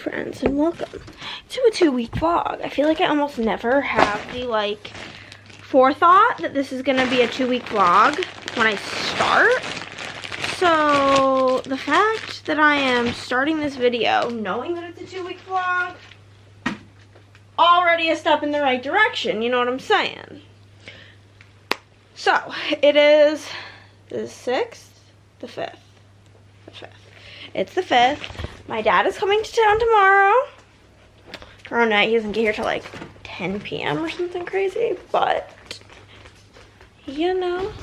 friends, and welcome to a 2-week vlog. I feel like I almost never have the like forethought that this is gonna be a 2-week vlog when I start. So the fact that I am starting this video knowing that it's a 2-week vlog, already a step in the right direction, you know what I'm saying? So it is the 6th, the 5th, the 5th. It's the 5th. My dad is coming to town tomorrow. Tomorrow night, he doesn't get here till like 10 p.m. or something crazy, but you know.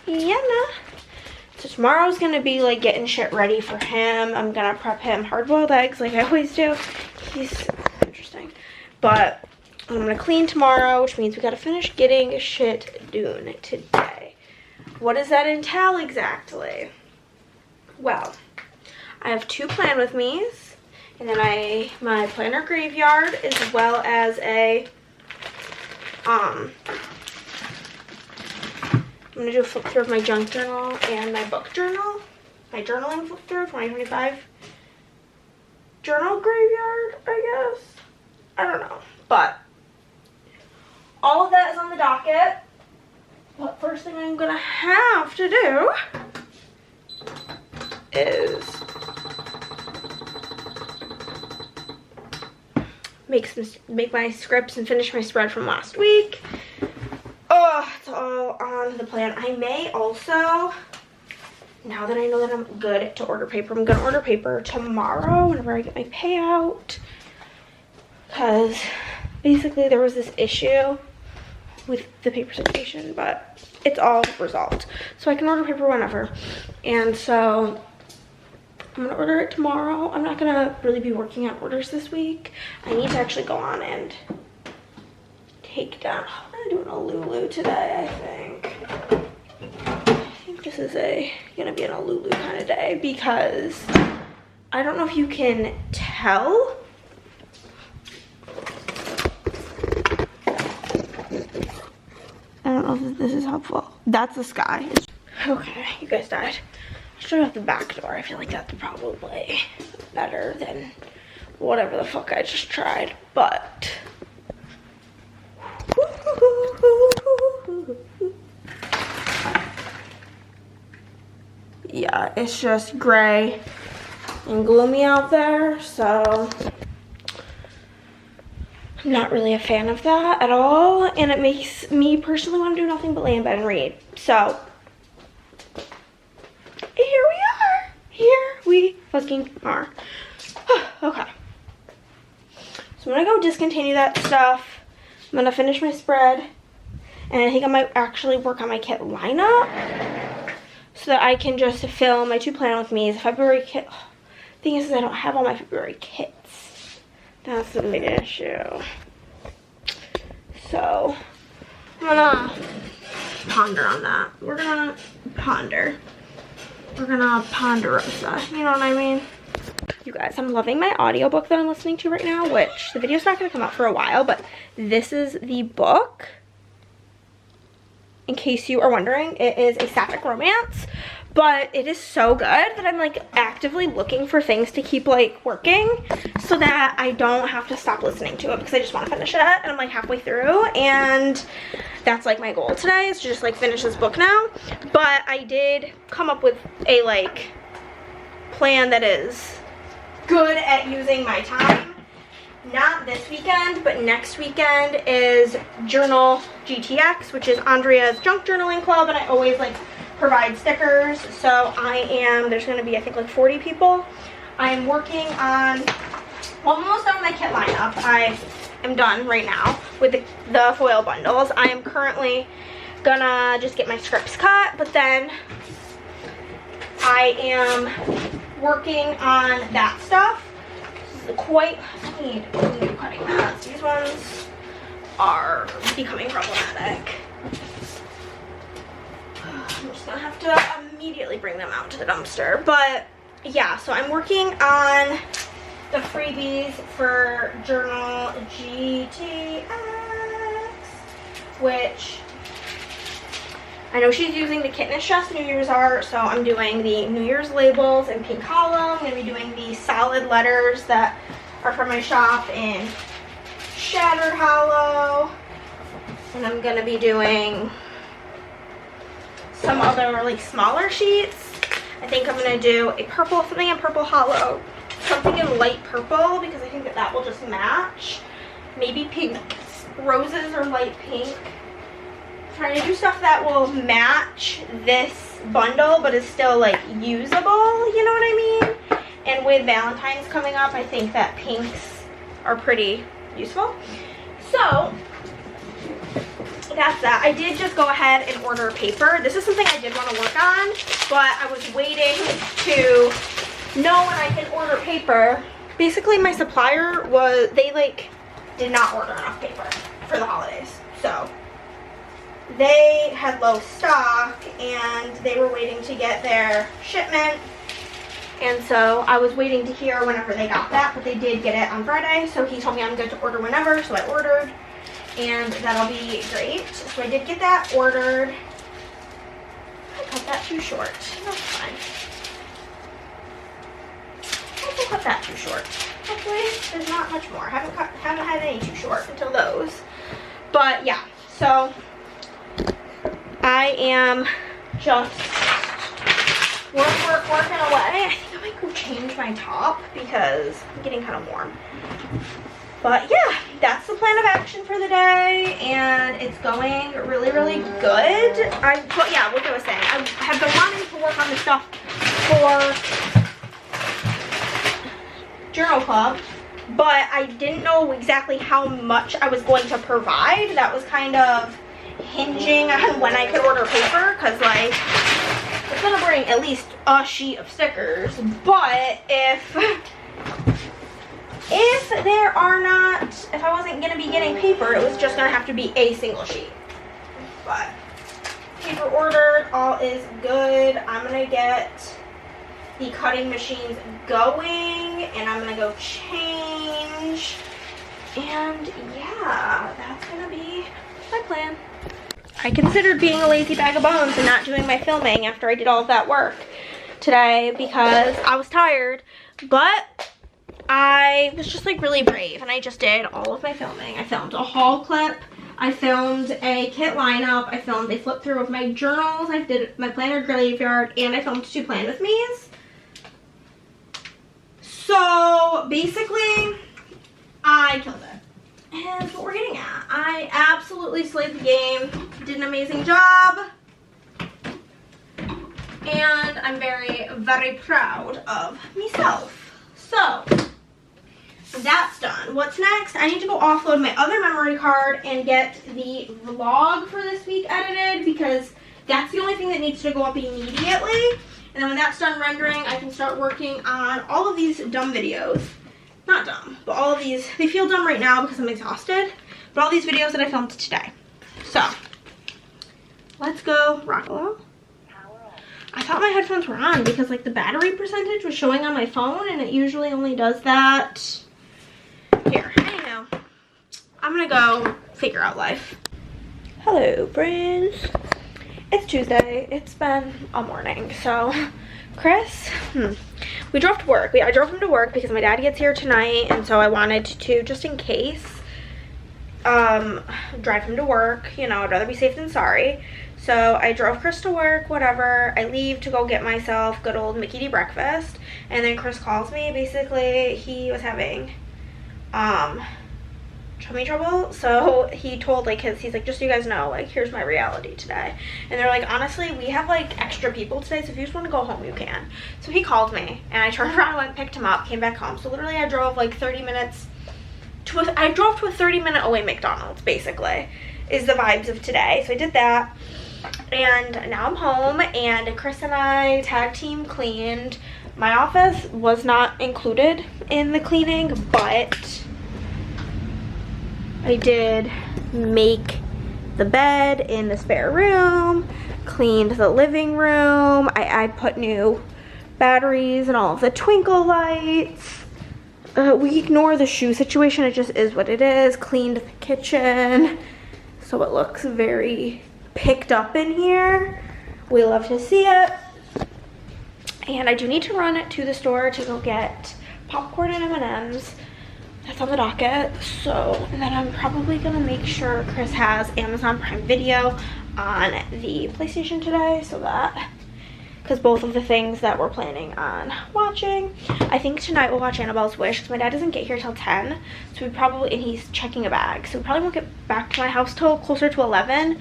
So tomorrow's gonna be like getting shit ready for him. I'm gonna prep him hard-boiled eggs like I always do. He's interesting. But I'm gonna clean tomorrow, which means we gotta finish getting shit done today. What does that entail exactly? Well, I have 2 plan with me's, and then my planner graveyard, as well as a I'm gonna do a flip through of my junk journal and my book journal, my journaling flip through 2025 journal graveyard, I guess. I don't know, but all of that is on the docket. But first thing I'm gonna have to do is make my scripts and finish my spread from last week. Oh, it's all on the plan. I may also, now that I know that I'm good to order paper, I'm gonna order paper tomorrow whenever I get my payout, because basically there was this issue with the paper situation, but it's all resolved, so I can order paper whenever. And so I'm gonna order it tomorrow. I'm not gonna really be working on orders this week. I need to actually go on and take down, I'm gonna do an Lulu today, I think. I think this is gonna be an Lulu kind of day, because I don't know if you can tell, I don't know if this is helpful. That's the sky. Okay, you guys died. I'll show you out the back door. I feel like that's probably better than whatever the fuck I just tried. But yeah, it's just gray and gloomy out there, so I'm not really a fan of that at all, and it makes me personally want to do nothing but lay in bed and read. So here we are. Here we fucking are. Okay. So I'm gonna go discontinue that stuff. I'm gonna finish my spread, and I think I might actually work on my kit lineup so that I can just film my 2 plan with me's February kit. Thing is, I don't have all my February kits. That's the big issue. So I'm gonna ponder on that. We're gonna ponder. We're gonna ponderosa, you know what I mean? You guys, I'm loving my audiobook that I'm listening to right now, which the video's not gonna come out for a while, but this is the book. In case you are wondering, it is a sapphic romance, but it is so good that I'm like actively looking for things to keep like working so that I don't have to stop listening to it, because I just want to finish it, and I'm like halfway through, and that's like my goal today, is to just like finish this book now. But I did come up with a like plan that is good at using my time. Not this weekend, but next weekend is Journal GTX, which is Andrea's junk journaling club, and I always like provide stickers. So there's gonna be I think like 40 people. I am working on, well, I'm almost done with my kit lineup. I am done right now with the foil bundles. I am currently gonna just get my scripts cut, but then I am working on that stuff. I need cutting mats. These ones are becoming problematic. I'm just gonna have to immediately bring them out to the dumpster. But yeah, so I'm working on the freebies for Journal GTX, which I know she's using the Kitness Chest New Year's art, so I'm doing the New Year's labels in pink hollow. I'm going to be doing the solid letters that are from my shop in shattered hollow. And I'm going to be doing some other like smaller sheets. I think I'm going to do a purple, something in purple hollow, something in light purple because I think that that will just match. Maybe pink roses or light pink. Trying to do stuff that will match this bundle but is still like usable, you know what I mean? And with Valentine's coming up, I think that pinks are pretty useful. So that's that. I did just go ahead and order paper. This is something I did want to work on, but I was waiting to know when I can order paper. Basically my supplier they like did not order enough paper for the holidays, so they had low stock and they were waiting to get their shipment, and so I was waiting to hear whenever they got that, but they did get it on Friday, so he told me I'm good to order whenever, so I ordered, and that'll be great. So I did get that ordered. I cut that too short. That's fine. I can cut that too short. Hopefully there's not much more. Haven't had any too short until those. But yeah, so I am just working away. I think I might go change my top because I'm getting kind of warm. But yeah, that's the plan of action for the day, and it's going really, really good. But yeah, like I was saying, I have been wanting to work on the stuff for Journal Club, but I didn't know exactly how much I was going to provide. That was kind of hinging on when I could order paper, because like it's gonna bring at least a sheet of stickers, but if I wasn't gonna be getting paper, it was just gonna have to be a single sheet. But paper ordered, all is good. I'm gonna get the cutting machines going, and I'm gonna go change, and yeah, that's gonna be my plan. I considered being a lazy bag of bones and not doing my filming after I did all of that work today because I was tired, but I was just like really brave and I just did all of my filming. I filmed a haul clip, I filmed a kit lineup, I filmed a flip through of my journals, I did my planner graveyard, and I filmed 2 plan with me's. So basically, I killed it. And that's what we're getting at. I absolutely slayed the game, did an amazing job, and I'm very, very proud of myself. So that's done. What's next? I need to go offload my other memory card and get the vlog for this week edited, because that's the only thing that needs to go up immediately. And then when that's done rendering, I can start working on all of these dumb videos. Not dumb, but all of these, they feel dumb right now because I'm exhausted, but all these videos that I filmed today. So let's go rock along. I thought my headphones were on because like the battery percentage was showing on my phone, and it usually only does that. Here, anyhow, I'm gonna go figure out life. Hello friends, it's Tuesday. It's been a morning. So Chris, we drove to work. I drove him to work because my dad gets here tonight, and so I wanted to, just in case, drive him to work. You know, I'd rather be safe than sorry. So I drove Chris to work, whatever. I leave to go get myself good old Mickey D breakfast, and then Chris calls me. Basically, he was having tummy trouble, so he told like he's like, just so you guys know, like, here's my reality today. And they're like, honestly, we have like extra people today, so if you just want to go home, you can. So he called me, and I turned around, went, picked him up, came back home. So literally I drove like 30 minutes to I drove to a 30-minute away McDonald's, basically, is the vibes of today. So I did that, and now I'm home, and Chris and I tag team cleaned. My office was not included in the cleaning, but I did make the bed in the spare room, cleaned the living room. I put new batteries and all of the twinkle lights. We ignore the shoe situation, it just is what it is. Cleaned the kitchen so it looks very picked up in here. We love to see it. And I do need to run to the store to go get popcorn and M&Ms. That's on the docket. So, and then I'm probably gonna make sure Chris has Amazon Prime Video on the PlayStation today, so that, because both of the things that we're planning on watching. I think tonight we'll watch Annabelle's Wish, because my dad doesn't get here till 10, so we probably, and he's checking a bag, so we probably won't get back to my house till closer to 11,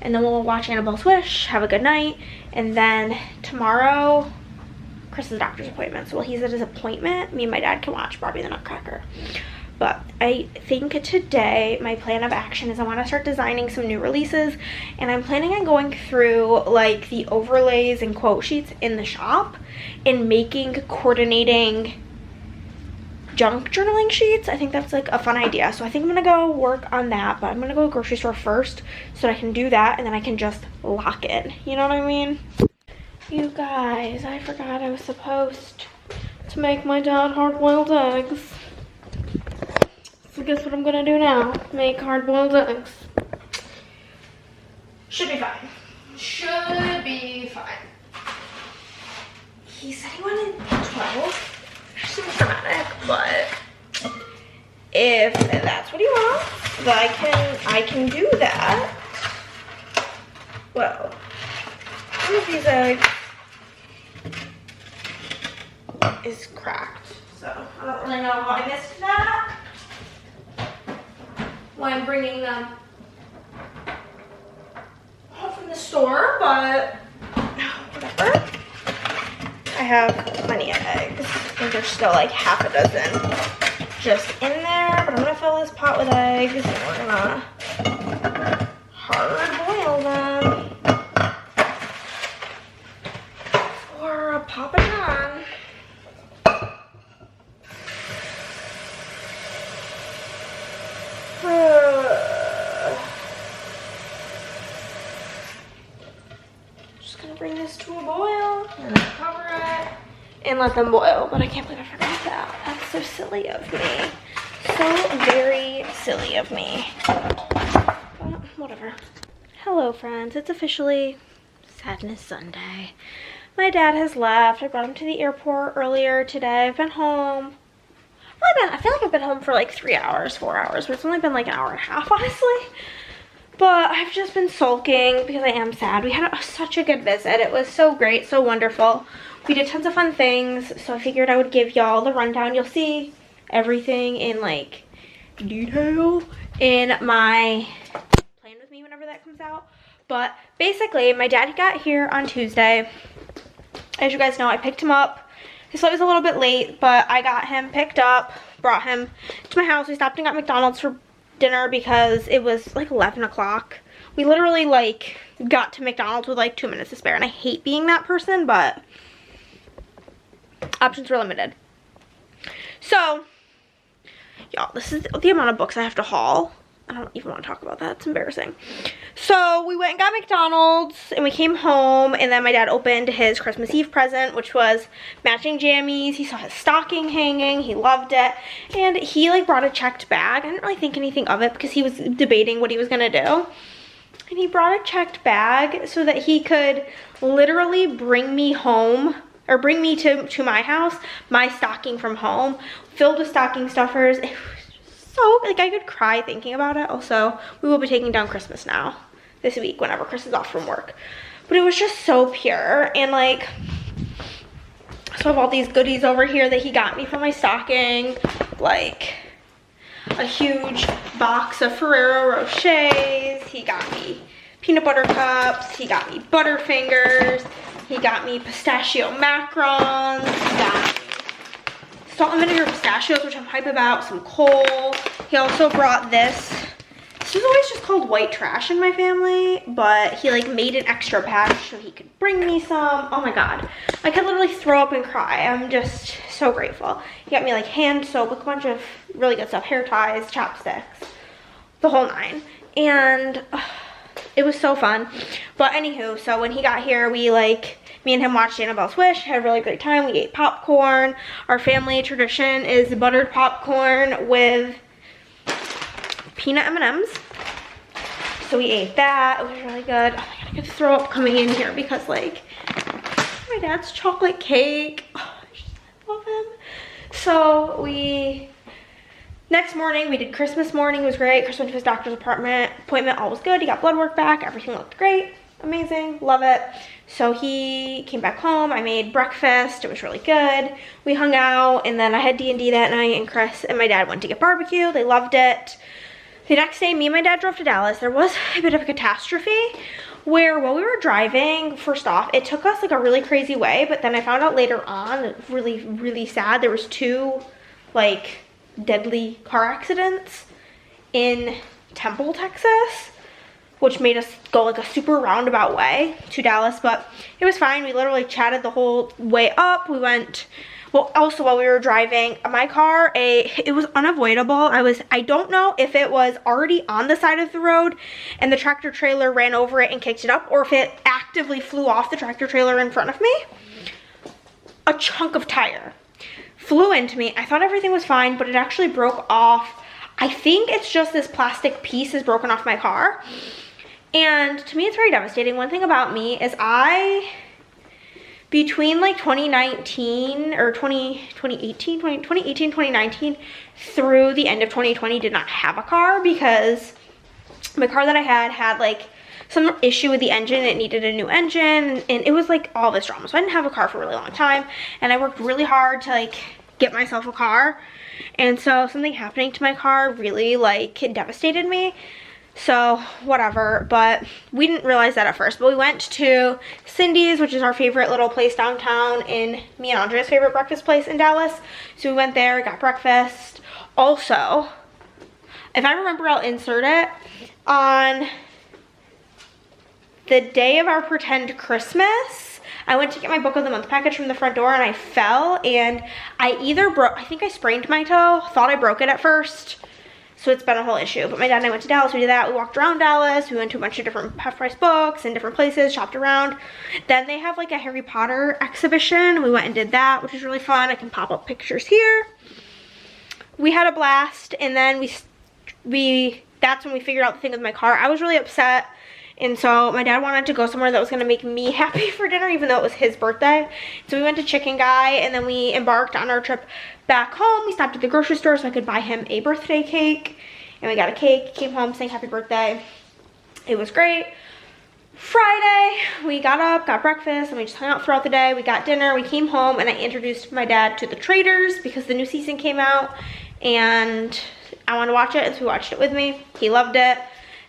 and then we'll watch Annabelle's Wish, have a good night, and then tomorrow, Chris's doctor's appointment, so while he's at his appointment, me and my dad can watch Barbie the Nutcracker. But I think today my plan of action is I want to start designing some new releases, and I'm planning on going through like the overlays and quote sheets in the shop and making coordinating junk journaling sheets. I think that's like a fun idea. So I think I'm gonna go work on that, but I'm gonna go to the grocery store first so that I can do that, and then I can just lock in. You know what I mean? You guys, I forgot I was supposed to make my dad hard-boiled eggs. So guess what I'm gonna do now? Make hard-boiled eggs. Should be fine. Should be fine. He said he wanted 12. Seems dramatic, but if that's what he wants, then I can do that. Well, one of these eggs is cracked, so I don't really know how I missed that when I'm bringing them home from the store, but whatever. I have plenty of eggs. I think there's still like half a dozen just in there, but I'm gonna fill this pot with eggs and we're gonna hard boil them for a Papa John. Just gonna bring this to a boil and cover it and let them boil. But I can't believe I forgot that. That's so silly of me. So very silly of me. But whatever. Hello friends, it's officially Sadness Sunday. My dad has left. I brought him to the airport earlier today. I've been home. I feel like I've been home for like 3 hours, 4 hours, but it's only been like an hour and a half, honestly. But I've just been sulking because I am sad. We had such a good visit. It was so great, so wonderful. We did tons of fun things, so I figured I would give y'all the rundown. You'll see everything in like detail in my Plan With Me whenever that comes out. But basically, my dad got here on Tuesday. As you guys know, I picked him up. His flight was a little bit late, but I got him picked up, brought him to my house. We stopped and got McDonald's for dinner because it was like 11 o'clock. We literally like got to McDonald's with like 2 minutes to spare, and I hate being that person, but options were limited. So, y'all, this is the amount of books I have to haul. I don't even want to talk about that. It's embarrassing. So we went and got McDonald's and we came home, and then my dad opened his Christmas Eve present, which was matching jammies. He saw his stocking hanging. He loved it. And he like brought a checked bag. I didn't really think anything of it because he was debating what he was going to do. And he brought a checked bag so that he could literally bring me home, or bring me to my house, my stocking from home, filled with stocking stuffers. It was so, like, I could cry thinking about it. Also, we will be taking down Christmas now this week whenever Chris is off from work. But it was just so pure. And like, so I have all these goodies over here that he got me for my stocking. Like a huge box of Ferrero Rochers. He got me peanut butter cups. He got me Butterfingers. He got me pistachio macarons. He got me salt and vinegar pistachios, which I'm hype about. Some coal. He also brought this. This is always just called white trash in my family, but he like made an extra pack so he could bring me some. Oh my god, I could literally throw up and cry. I'm just so grateful. He got me like hand soap with a bunch of really good stuff, hair ties, chopsticks, the whole nine. And it was so fun. But anywho, so when he got here, we like, me and him watched Annabelle's Wish, had a really great time. We ate popcorn. Our family tradition is buttered popcorn with peanut M&Ms. So we ate that. It was really good. Oh my god, I could throw up coming in here because like my dad's chocolate cake. Oh, I just love him. So next morning we did Christmas morning. It was great. Chris went to his doctor's appointment. All was good. He got blood work back. Everything looked great. Amazing. Love it. So he came back home. I made breakfast. It was really good. We hung out, and then I had D&D that night, and Chris and my dad went to get barbecue. They loved it. The next day, me and my dad drove to Dallas. There was a bit of a catastrophe where while we were driving, first off, it took us like a really crazy way, but then I found out later on, really, really sad, there was 2 like deadly car accidents in Temple, Texas, which made us go like a super roundabout way to Dallas, but it was fine. We literally chatted the whole way up. We went, well, also while we were driving, my car, it was unavoidable. I don't know if it was already on the side of the road and the tractor trailer ran over it and kicked it up, or if it actively flew off the tractor trailer in front of me. A chunk of tire flew into me. I thought everything was fine, but it actually broke off. I think it's just this plastic piece is broken off my car. And to me, it's very devastating. One thing about me is between like 2019 or 2018, 2019 through the end of 2020 did not have a car because my car that I had like some issue with the engine. It needed a new engine, and it was like all this drama. So I didn't have a car for a really long time, and I worked really hard to like get myself a car. And so something happening to my car really like it devastated me. So whatever, but we didn't realize that at first. But we went to Cindy's, which is our favorite little place downtown, in me and Andrea's favorite breakfast place in Dallas. So we went there, got breakfast. Also, if I remember, I'll insert it. On the day of our pretend Christmas, I went to get my book of the month package from the front door, and I fell, and I think I sprained my toe. Thought I broke it at first. So it's been a whole issue. But my dad and I went to Dallas. We did that. We walked around Dallas. We went to a bunch of different half-price books and different places, shopped around. Then they have like a Harry Potter exhibition. We went and did that, which was really fun. I can pop up pictures here. We had a blast. And then that's when we figured out the thing with my car. I was really upset. And so my dad wanted to go somewhere that was going to make me happy for dinner, even though it was his birthday. So we went to Chicken Guy, and then we embarked on our trip back home. We stopped at the grocery store so I could buy him a birthday cake. And we got a cake, came home, sang happy birthday. It was great. Friday, we got up, got breakfast, and we just hung out throughout the day. We got dinner, we came home, and I introduced my dad to The Traitors because the new season came out, and I wanted to watch it, and so he watched it with me. He loved it.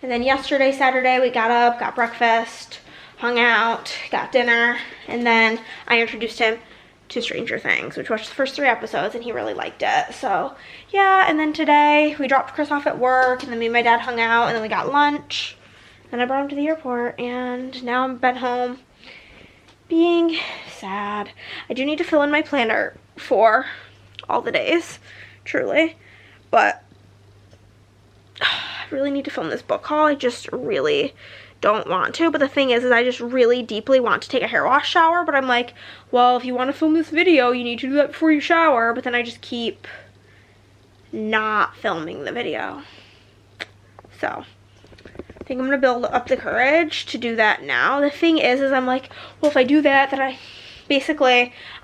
And then yesterday, Saturday, we got up, got breakfast, hung out, got dinner, and then I introduced him to Stranger Things, which watched the first 3 episodes, and he really liked it. So yeah, and then today we dropped Chris off at work, and then me and my dad hung out, and then we got lunch, and I brought him to the airport, and now I'm back home being sad. I do need to fill in my planner for all the days, truly, but I really need to film this book haul. I just really don't want to, but the thing is I just really deeply want to take a hair wash shower, but I'm like, well, if you want to film this video, you need to do that before you shower, but then I just keep not filming the video. So I think I'm gonna build up the courage to do that now. The thing is I'm like, well, if I do that, then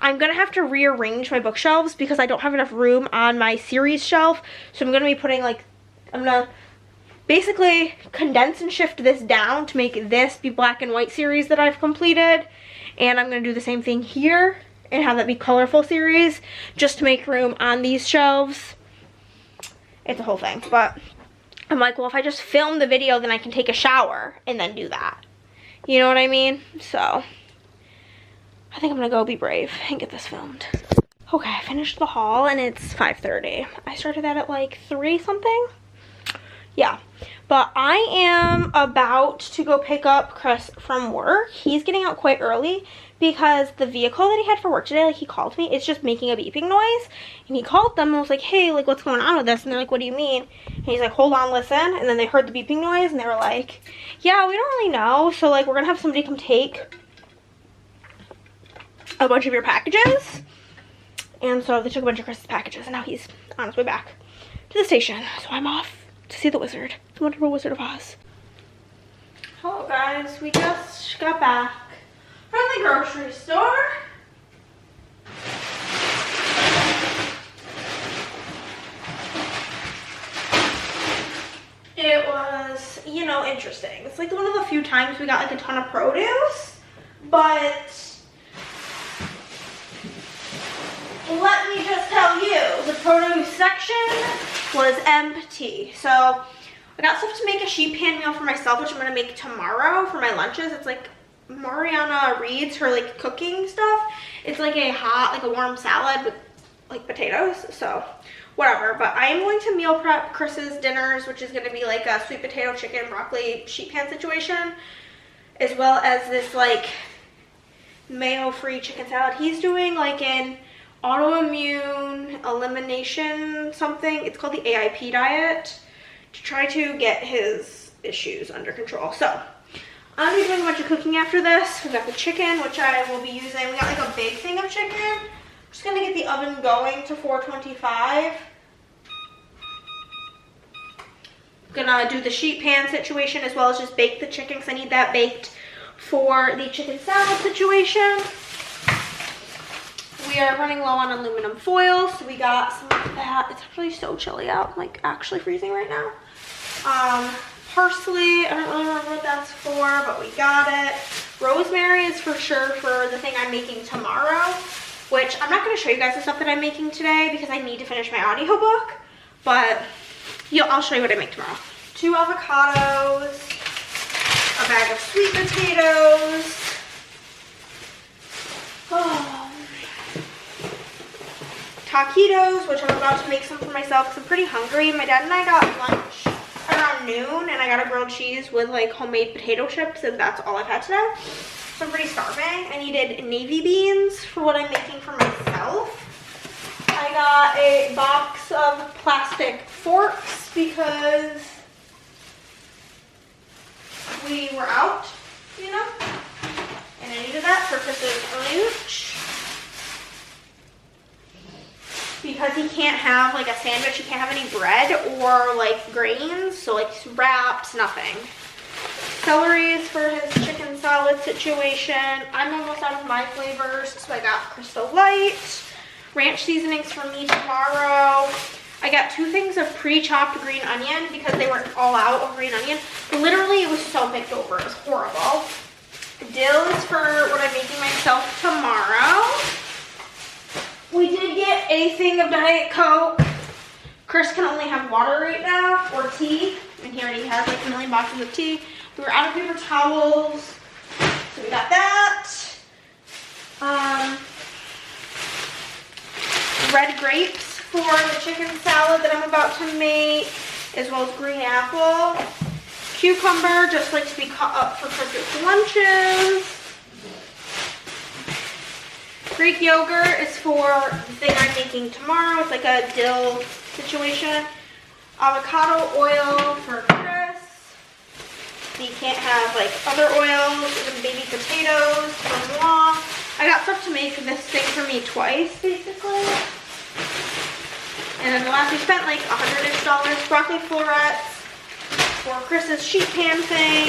I'm gonna have to rearrange my bookshelves because I don't have enough room on my series shelf. So I'm gonna be putting like, I'm gonna basically condense and shift this down to make this be black and white series that I've completed. And I'm gonna do the same thing here and have that be colorful series just to make room on these shelves. It's a whole thing, but I'm like, well, if I just film the video, then I can take a shower and then do that. You know what I mean? So I think I'm gonna go be brave and get this filmed. Okay, I finished the haul and it's 5:30. I started that at like 3 something. Yeah, but I am about to go pick up Chris from work. He's getting out quite early because the vehicle that he had for work today, like he called me, it's just making a beeping noise. And he called them and was like, hey, like what's going on with this? And they're like, what do you mean? And he's like, hold on, listen. And then they heard the beeping noise and they were like, yeah, we don't really know. So like we're gonna have somebody come take a bunch of your packages. And so they took a bunch of Chris's packages and now he's on his way back to the station. So I'm off to see the wizard, the wonderful Wizard of Oz. Hello guys, we just got back from the grocery store. It was, you know, interesting. It's like one of the few times we got like a ton of produce, but let me just tell you, the produce section was empty. So I got stuff to make a sheet pan meal for myself, which I'm gonna make tomorrow for my lunches. It's like Mariana Reed's, her like cooking stuff. It's like a hot, like a warm salad with like potatoes, so whatever. But I am going to meal prep Chris's dinners, which is gonna be like a sweet potato, chicken, broccoli sheet pan situation, as well as this like mayo-free chicken salad he's doing, like an autoimmune elimination something. It's called the AIP diet, to try to get his issues under control. So I'll be doing a bunch of cooking after this. We got the chicken, which I will be using. We got like a big thing of chicken. I'm just gonna get the oven going to 425. Gonna do the sheet pan situation as well as just bake the chicken because I need that baked for the chicken salad situation. We are running low on aluminum foil, so we got some of that. It's actually so chilly out. I'm like actually freezing right now. Parsley, I don't really remember what that's for, but we got it. Rosemary is for sure for the thing I'm making tomorrow, which I'm not going to show you guys the stuff that I'm making today because I need to finish my audiobook, but I'll show you what I make tomorrow. 2 avocados, a bag of sweet potatoes, taquitos, which I'm about to make some for myself because I'm pretty hungry. My dad and I got lunch around noon, and I got a grilled cheese with like homemade potato chips, and that's all I've had today. So I'm pretty starving. I needed navy beans for what I'm making for myself. I got a box of plastic forks because we were out, you know, and I needed that for Chris's lunch. Because he can't have like a sandwich, he can't have any bread or like grains, so like wraps, nothing. Celery is for his chicken salad situation. I'm almost out of my flavors, so I got Crystal Light. Ranch seasonings for me tomorrow. I got 2 things of pre-chopped green onion because they were all out of green onion. Literally, it was so picked over, it was horrible. Dill is for what I'm making myself tomorrow. We did get a thing of Diet Coke. Chris can only have water right now, or tea, and he already has like a million boxes of tea. We were out of paper towels, so we got that. Red grapes for the chicken salad that I'm about to make, as well as green apple. Cucumber, just like to be cut up for Chris's lunches. Greek yogurt is for the thing I'm making tomorrow. It's like a dill situation. Avocado oil for Chris. He can't have like other oils. And baby potatoes for moi. I got stuff to make this thing for me twice, basically. And then the last we spent like $100-ish. Broccoli florets for Chris's sheet pan thing.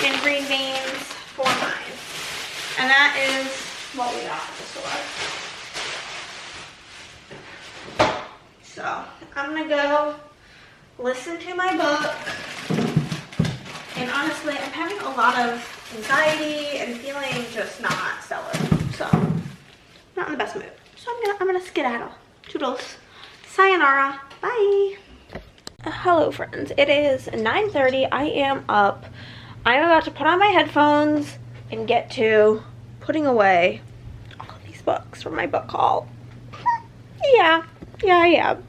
And green beans for mine. And that is what we got at the store. So I'm gonna go listen to my book, and honestly I'm having a lot of anxiety and feeling just not stellar, so not in the best mood. So I'm gonna skedaddle. Toodles. Sayonara. Bye. Hello friends, it is 9:30. I am up. I'm about to put on my headphones and get to putting away all of these books from my book haul. yeah, I am.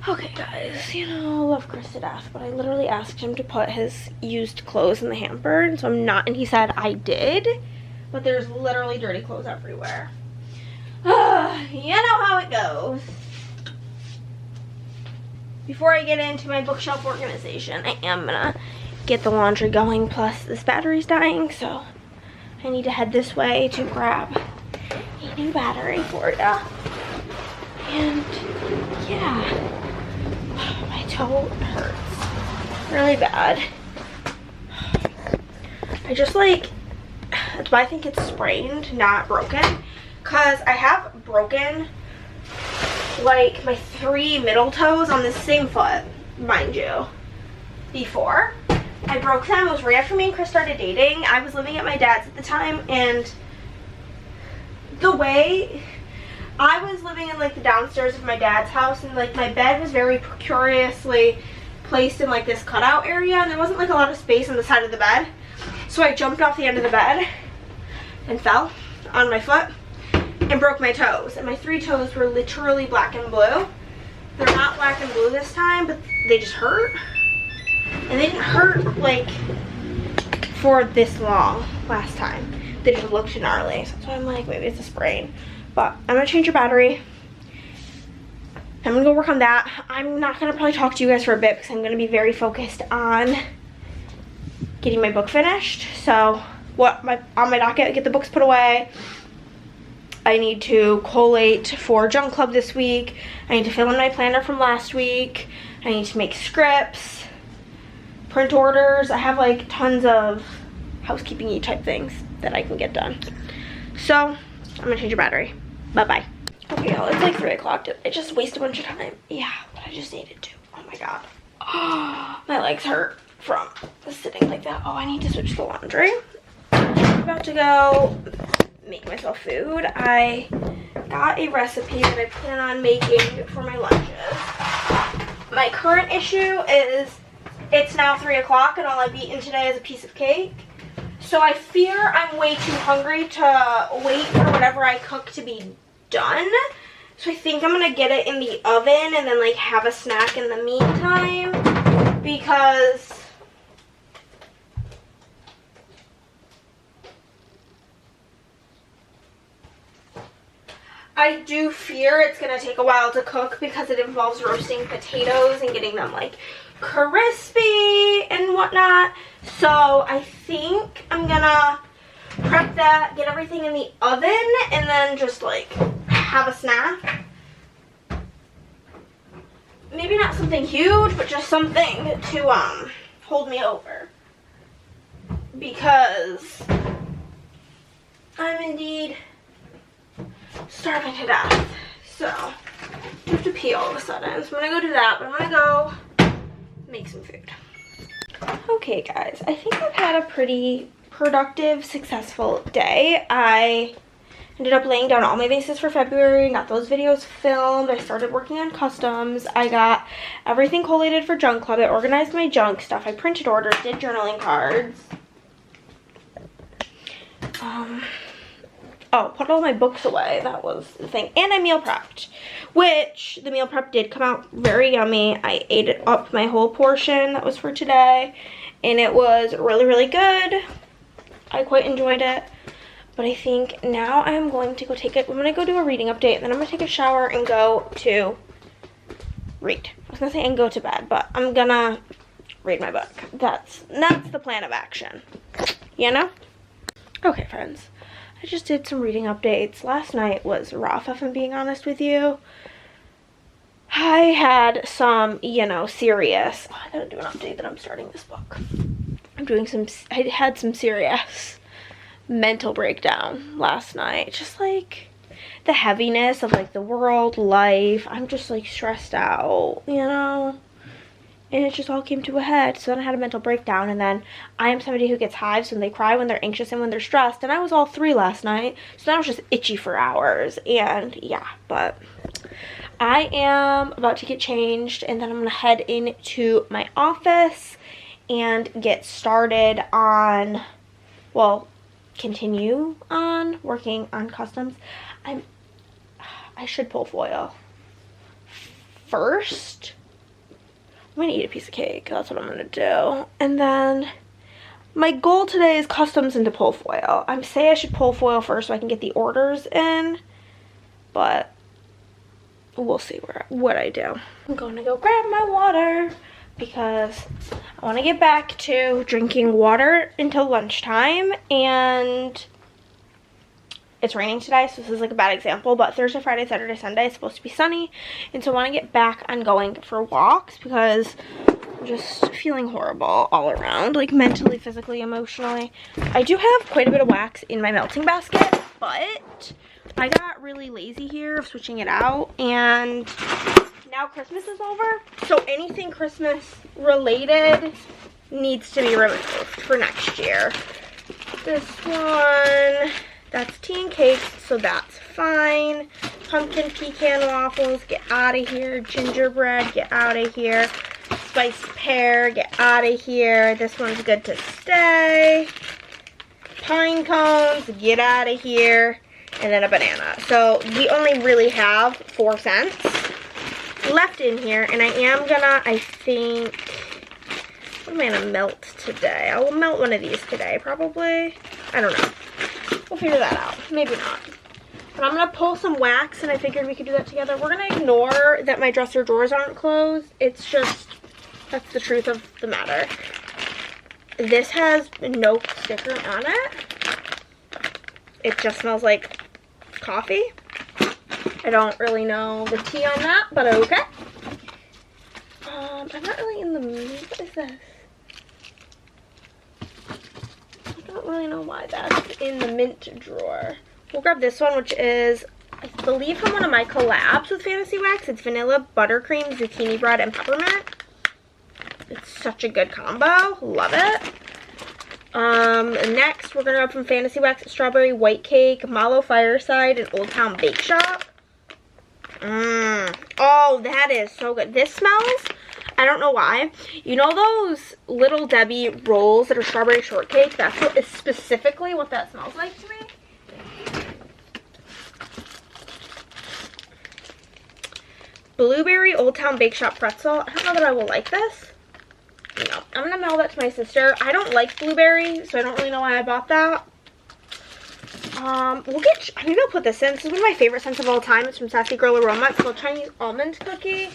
Okay guys, you know, I love Chris to death, but I literally asked him to put his used clothes in the hamper, and so I'm not, and he said I did, but there's literally dirty clothes everywhere. You know how it goes. Before I get into my bookshelf organization, I am gonna get the laundry going, plus this battery's dying, so I need to head this way to grab a new battery for ya. And yeah, my toe hurts really bad. I just like, that's why I think it's sprained, not broken. Because I have broken like my 3 middle toes on the same foot, mind you, before. I broke them. It was right after me and Chris started dating. I was living at my dad's at the time, and the way I was living in like the downstairs of my dad's house, and like my bed was very curiously placed in like this cutout area, and there wasn't like a lot of space on the side of the bed. So I jumped off the end of the bed and fell on my foot and broke my toes, and my 3 toes were literally black and blue. They're not black and blue this time, but they just hurt, and they didn't hurt like for this long last time. They just looked gnarly, so that's why I'm like, maybe it's a sprain. But I'm gonna change your battery. I'm gonna go work on that. I'm not gonna probably talk to you guys for a bit because I'm gonna be very focused on getting my book finished. So on my docket, get the books put away. I need to collate for Junk Club this week. I need to fill in my planner from last week. I need to make scripts, print orders. I have like tons of housekeeping-y type things that I can get done. So I'm gonna change your battery. Bye-bye. Okay, y'all, it's like 3 o'clock. Did I just waste a bunch of time? Yeah, but I just needed to. Oh my god. Oh, my legs hurt from sitting like that. Oh, I need to switch the laundry. I'm about to go make myself food. I got a recipe that I plan on making for my lunches. My current issue is it's now 3 o'clock and all I've eaten today is a piece of cake. So I fear I'm way too hungry to wait for whatever I cook to be done. So I think I'm gonna get it in the oven and then like have a snack in the meantime, because I do fear it's gonna take a while to cook because it involves roasting potatoes and getting them like crispy and whatnot. So I think I'm gonna prep that, get everything in the oven, and then just like have a snack. Maybe not something huge, but just something to hold me over, because I'm indeed starving to death. So I have to pee all of a sudden. So I'm gonna go do that, but I'm gonna go make some food. Okay guys, I think I've had a pretty productive, successful day. I ended up laying down all my bases for February, got those videos filmed. I started working on customs. I got everything collated for Junk Club. I organized my junk stuff. I printed orders, did journaling cards. Oh, put all my books away. That was the thing. And I meal prepped, which the meal prep did come out very yummy. I ate it up, my whole portion that was for today, and it was really, really good. I quite enjoyed it. But I think now I'm going to go I'm going to go do a reading update, and then I'm going to take a shower and go to read. I was going to say and go to bed, but I'm going to read my book. That's the plan of action, you know? Okay, friends. I just did some reading updates. Last night was rough, if I'm being honest with you. I had some, serious... Oh, I gotta do an update that I'm starting this book. I had some serious mental breakdown last night. Just like the heaviness of like the world, life. I'm just like stressed out, and it just all came to a head. So then I had a mental breakdown, and then I am somebody who gets hives when they cry, when they're anxious, and when they're stressed, and I was all 3 last night. So then I was just itchy for hours, and yeah, but I am about to get changed, and then I'm gonna head into my office and get started on, continue on working on customs. I should pull foil first. I'm gonna eat a piece of cake. That's what I'm gonna do. And then my goal today is customs into pull foil. I say I should pull foil first so I can get the orders in, but we'll see what I do. I'm going to go grab my water because I want to get back to drinking water until lunchtime, and it's raining today, so this is like a bad example, but Thursday, Friday, Saturday, Sunday is supposed to be sunny, and so I want to get back on going for walks because I'm just feeling horrible all around, like mentally, physically, emotionally. I do have quite a bit of wax in my melting basket, but I got really lazy here of switching it out, and now Christmas is over, so anything Christmas related needs to be removed for next year. This one, that's tea and cakes, so that's fine. Pumpkin pecan waffles, get out of here. Gingerbread, get out of here. Spiced pear, get out of here. This one's good to stay. Pine cones, get out of here. And then a banana. So we only really have 4 cents left in here, and I am gonna, I think, what am I gonna melt today? I will melt one of these today, probably. I don't know. We'll figure that out. Maybe not. But I'm gonna pull some wax, and I figured we could do that together. We're gonna ignore that my dresser drawers aren't closed. It's just, that's the truth of the matter. This has no sticker on it. It just smells like coffee. I don't really know the tea on that, but okay. I'm not really in the mood. What is this? I don't really know why that's in the mint drawer. We'll grab this one, which is, I believe, from one of my collabs with Fantasy Wax. It's vanilla, buttercream, zucchini bread, and peppermint. It's such a good combo. Love it. Next, we're gonna grab from Fantasy Wax strawberry white cake, Mallow Fireside, and Old Town Bake Shop. Oh, that is so good. This smells, I don't know why. You know those Little Debbie rolls that are strawberry shortcake? That's what is specifically what that smells like to me. Blueberry Old Town Bake Shop pretzel. I don't know that I will like this. No, I'm gonna mail that to my sister. I don't like blueberry, so I don't really know why I bought that. Maybe I'll put this in. This is one of my favorite scents of all time. It's from Sassy Girl Aroma. It's called Chinese Almond Cookie.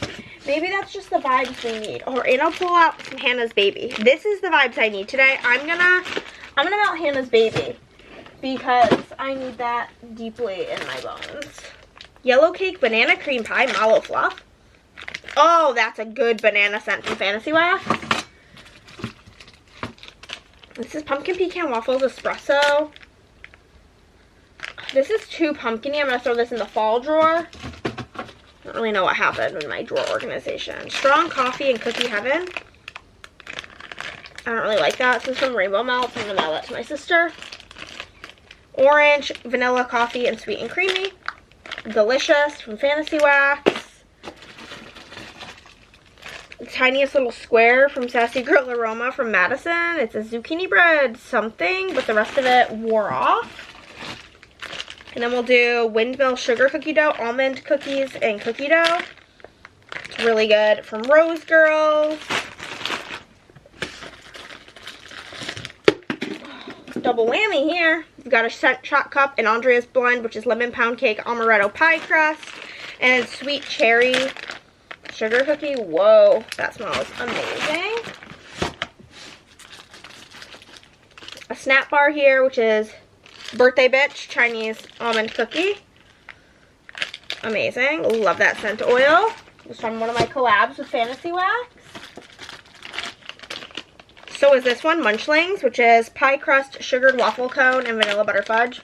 Maybe that's just the vibes we need. And I'll pull out some Hannah's Baby. This is the vibes I need today. I'm gonna melt Hannah's Baby because I need that deeply in my bones. Yellow Cake Banana Cream Pie Mallow Fluff. Oh, that's a good banana scent from Fantasy Wax. This is Pumpkin Pecan Waffles Espresso. This is too pumpkin-y. I'm going to throw this in the fall drawer. I don't really know what happened in my drawer organization. Strong Coffee and Cookie Heaven. I don't really like that. This is from Rainbow Melts. I'm going to mail that to my sister. Orange, Vanilla Coffee, and Sweet and Creamy. Delicious from Fantasy Wax. Tiniest Little Square from Sassy Girl Aroma from Madison. It's a zucchini bread something, but the rest of it wore off. And then we'll do Windmill Sugar Cookie Dough, Almond Cookies, and Cookie Dough. It's really good. From Rose Girls. Double whammy here. We've got a scent shot cup and Andrea's Blend, which is lemon pound cake, amaretto pie crust, and sweet cherry sugar cookie. Whoa, that smells amazing. A snap bar here, which is Birthday Bitch Chinese Almond Cookie. Amazing. Love that scent oil. It's from one of my collabs with Fantasy Wax. So is this one, Munchlings, which is pie crust, sugared waffle cone, and vanilla butter fudge.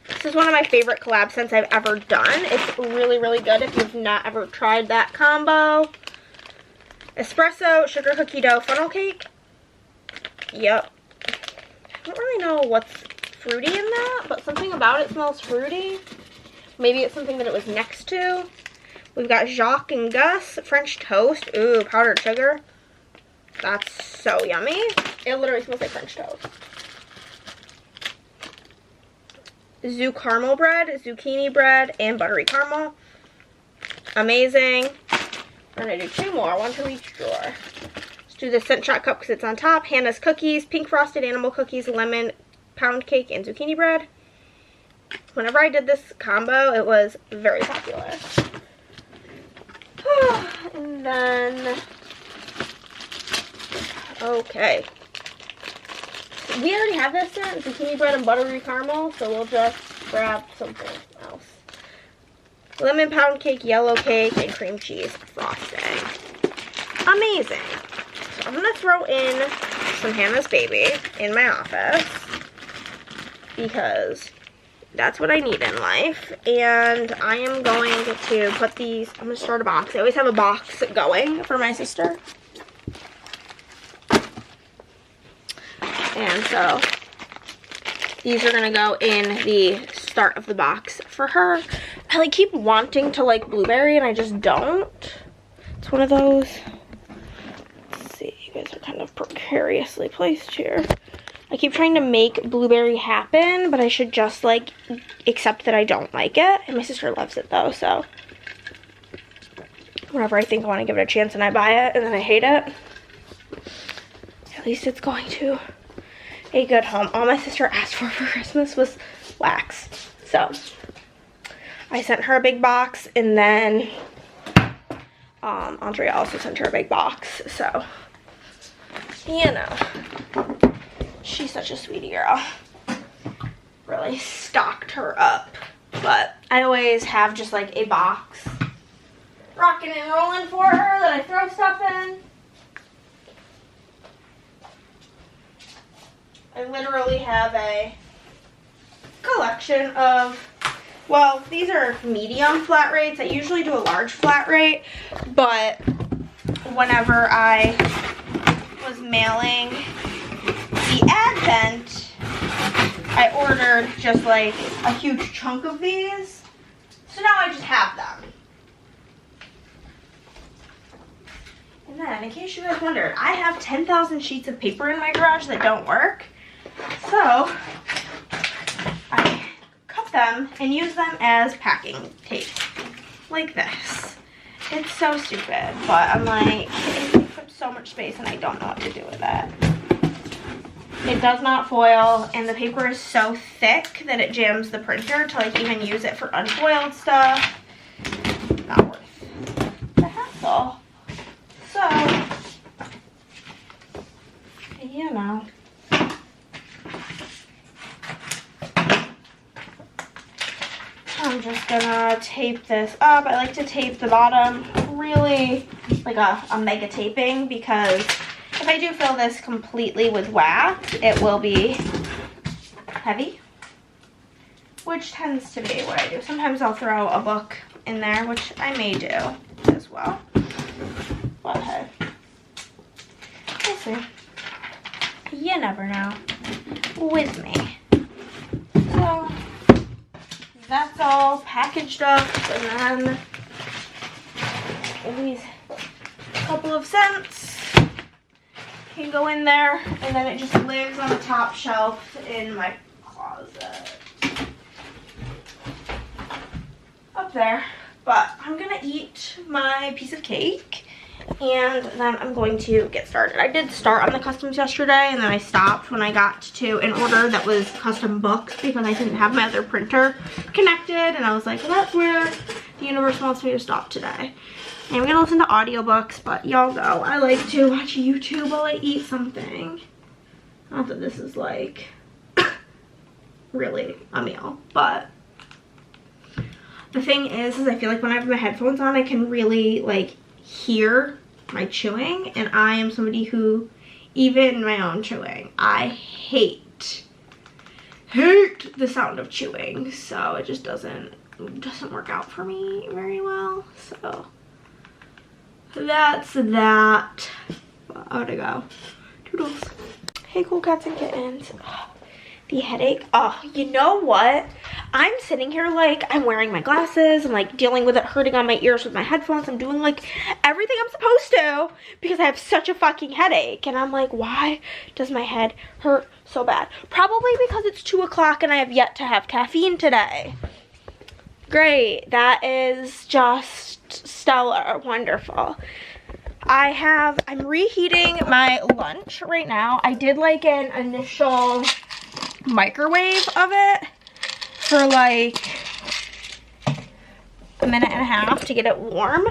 This is one of my favorite collab scents I've ever done. It's really, really good if you've not ever tried that combo. Espresso, sugar cookie dough, funnel cake. Yep. I don't really know what's fruity in that, but something about it smells fruity. Maybe it's something that it was next to. We've got Jacques and Gus, French toast. Ooh, powdered sugar. That's so yummy. It literally smells like French toast. Zoo caramel bread, zucchini bread, and buttery caramel. Amazing. We're going to do 2 more, 1 to each drawer. Let's do the scent shot cup because it's on top. Hannah's Cookies, pink frosted animal cookies, lemon pound cake, and zucchini bread. Whenever I did this combo, it was very popular. And then, okay. We already have this scent, zucchini bread and buttery caramel, so we'll just grab something else. Lemon pound cake, yellow cake, and cream cheese frosting. Amazing. So I'm gonna throw in some Hannah's Baby in my office because that's what I need in life. And I am going to put these, I'm gonna start a box. I always have a box going for my sister. And so these are gonna go in the start of the box for her. I like keep wanting to like blueberry and I just don't. It's one of those. Let's see, you guys are kind of precariously placed here. I keep trying to make blueberry happen, but I should just like accept that I don't like it. And my sister loves it though, so whenever I think I want to give it a chance and I buy it and then I hate it, at least it's going to a good home. All my sister asked for Christmas was wax. So I sent her a big box, and then Andrea also sent her a big box. So, you know, she's such a sweetie girl. Really stocked her up. But I always have just like a box rocking and rolling for her that I throw stuff in. I literally have a collection of, well, these are medium flat rates. I usually do a large flat rate, but whenever I was mailing the Advent, I ordered just like a huge chunk of these. So now I just have them. And then, in case you guys wondered, I have 10,000 sheets of paper in my garage that don't work. So I cut them and use them as packing tape, like this. It's so stupid, but I'm like, it takes up so much space and I don't know what to do with it. It does not foil, and the paper is so thick that it jams the printer to like even use it for unfoiled stuff. Not worth the hassle. So, you know. I'm just gonna tape this up. I like to tape the bottom really like a mega taping, because if I do fill this completely with wax, it will be heavy, which tends to be what I do. Sometimes I'll throw a book in there, which I may do as well. But hey, we'll see. You never know with me. So that's all packaged up, and then these couple of cents can go in there, and then it just lives on the top shelf in my closet up there. But I'm gonna eat my piece of cake, and then I'm going to get started. I did start on the customs yesterday, and then I stopped when I got to an order that was custom books because I didn't have my other printer connected, and I was like, well, that's where the universe wants me to stop today. And I'm gonna listen to audiobooks, but y'all know I like to watch YouTube while I eat something. Not that this is like really a meal, but the thing is I feel like when I have my headphones on, I can really like hear my chewing, and I am somebody who, even my own chewing, I hate the sound of chewing, so it just doesn't work out for me very well. So that's that. How'd it go? Toodles. Hey, cool cats and kittens. The headache. Oh, you know what? I'm sitting here like I'm wearing my glasses. I'm like dealing with it hurting on my ears with my headphones. I'm doing like everything I'm supposed to because I have such a fucking headache. And I'm like, why does my head hurt so bad? Probably because it's 2 o'clock and I have yet to have caffeine today. Great. That is just stellar. Wonderful. I'm reheating my lunch right now. I did like an initial microwave of it for like a minute and a half to get it warm,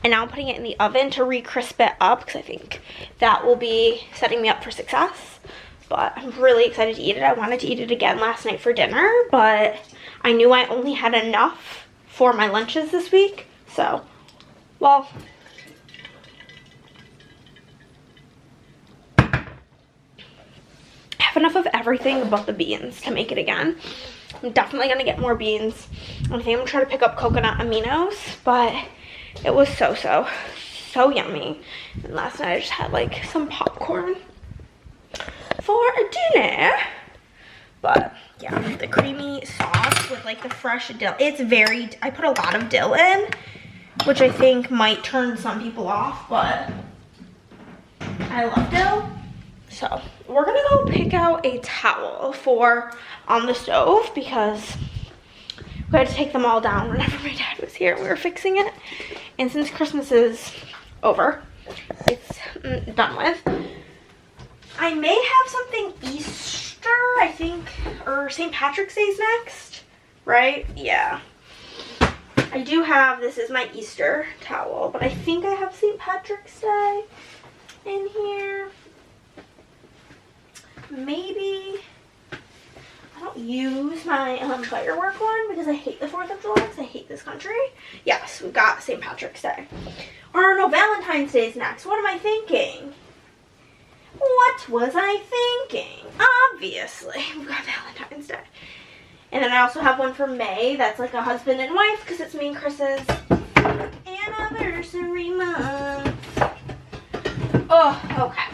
and now I'm putting it in the oven to re-crisp it up because I think that will be setting me up for success. But I'm really excited to eat it. I wanted to eat it again last night for dinner, but I knew I only had enough for my lunches this week. So, well, I have enough of everything but the beans to make it again. I'm definitely gonna get more beans. I think I'm gonna try to pick up coconut aminos, but it was so yummy. And last night I just had like some popcorn for dinner. But yeah, the creamy sauce with like the fresh dill. It's very, I put a lot of dill in, which I think might turn some people off, but I love dill. So we're gonna go pick out a towel for on the stove because we had to take them all down whenever my dad was here and we were fixing it. And since Christmas is over, it's done with, I may have something Easter, I think, or St. Patrick's Day's next, right? Yeah. I do have, this is my Easter towel, but I think I have St. Patrick's Day in here. Maybe I don't use my firework one because I hate the 4th of July because I hate this country. Yes, we've got St. Patrick's Day. Or no, Valentine's Day's next. What am I thinking? What was I thinking? Obviously, we've got Valentine's Day. And then I also have one for May that's like a husband and wife because it's me and Chris's anniversary month. Oh, okay.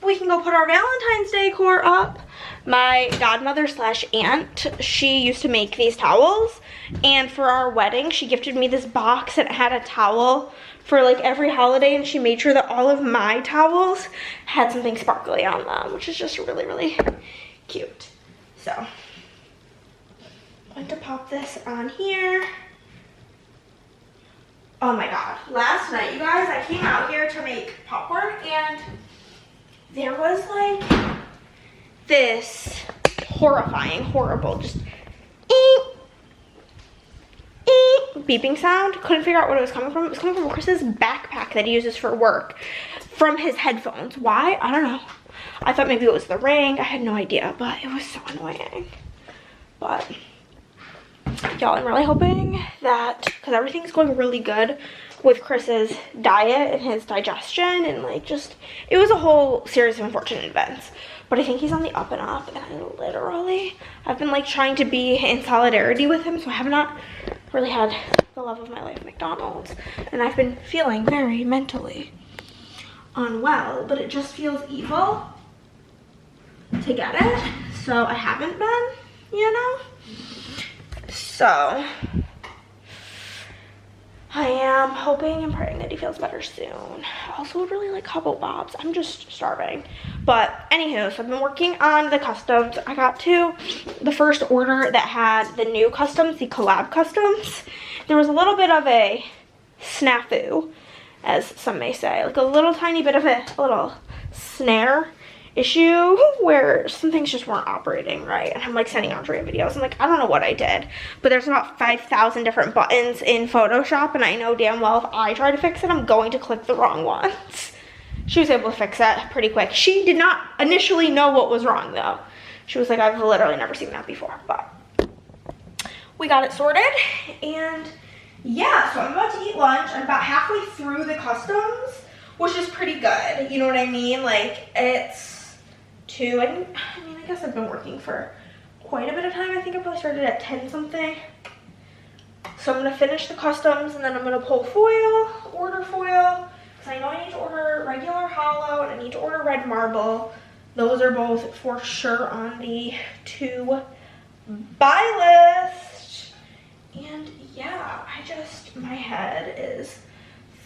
We can go put our Valentine's Day decor up. My godmother slash aunt, she used to make these towels, and for our wedding she gifted me this box and it had a towel for like every holiday, and she made sure that all of my towels had something sparkly on them, which is just really cute. So I'm going to pop this on here. Oh my god, last night you guys, I came out here to make popcorn and there was like this horrifying, horrible, just beeping sound. Couldn't figure out what it was coming from. It was coming from Chris's backpack that he uses for work from his headphones. Why? I don't know. I thought maybe it was the ring. I had no idea, but it was so annoying. But y'all, I'm really hoping that, because everything's going really good with Chris's diet and his digestion, and like just, it was a whole series of unfortunate events. But I think he's on the up and up, and I've been like trying to be in solidarity with him, so I have not really had the love of my life, McDonald's. And I've been feeling very mentally unwell, but it just feels evil to get it, so I haven't been, you know? So I am hoping and praying that he feels better soon. I also would really like Hubble Bobs. I'm just starving. But anywho, so I've been working on the customs. I got to the first order that had the new customs, the collab customs. There was a little bit of a snafu, as some may say. Like a little tiny bit of a little snare issue where some things just weren't operating right, and I'm like sending Andrea videos. I'm like, I don't know what I did, but there's about 5,000 different buttons in Photoshop, and I know damn well if I try to fix it, I'm going to click the wrong ones. She was able to fix that pretty quick. She did not initially know what was wrong though. She was like, I've literally never seen that before, but we got it sorted. And yeah, so I'm about to eat lunch. I'm about halfway through the customs, which is pretty good, you know what I mean? Like, it's I mean, I guess I've been working for quite a bit of time. I think I probably started at 10 something. So I'm gonna finish the customs and then I'm gonna pull foil, order foil, because I know I need to order regular hollow and I need to order red marble. Those are both for sure on the to buy list. And yeah, my head is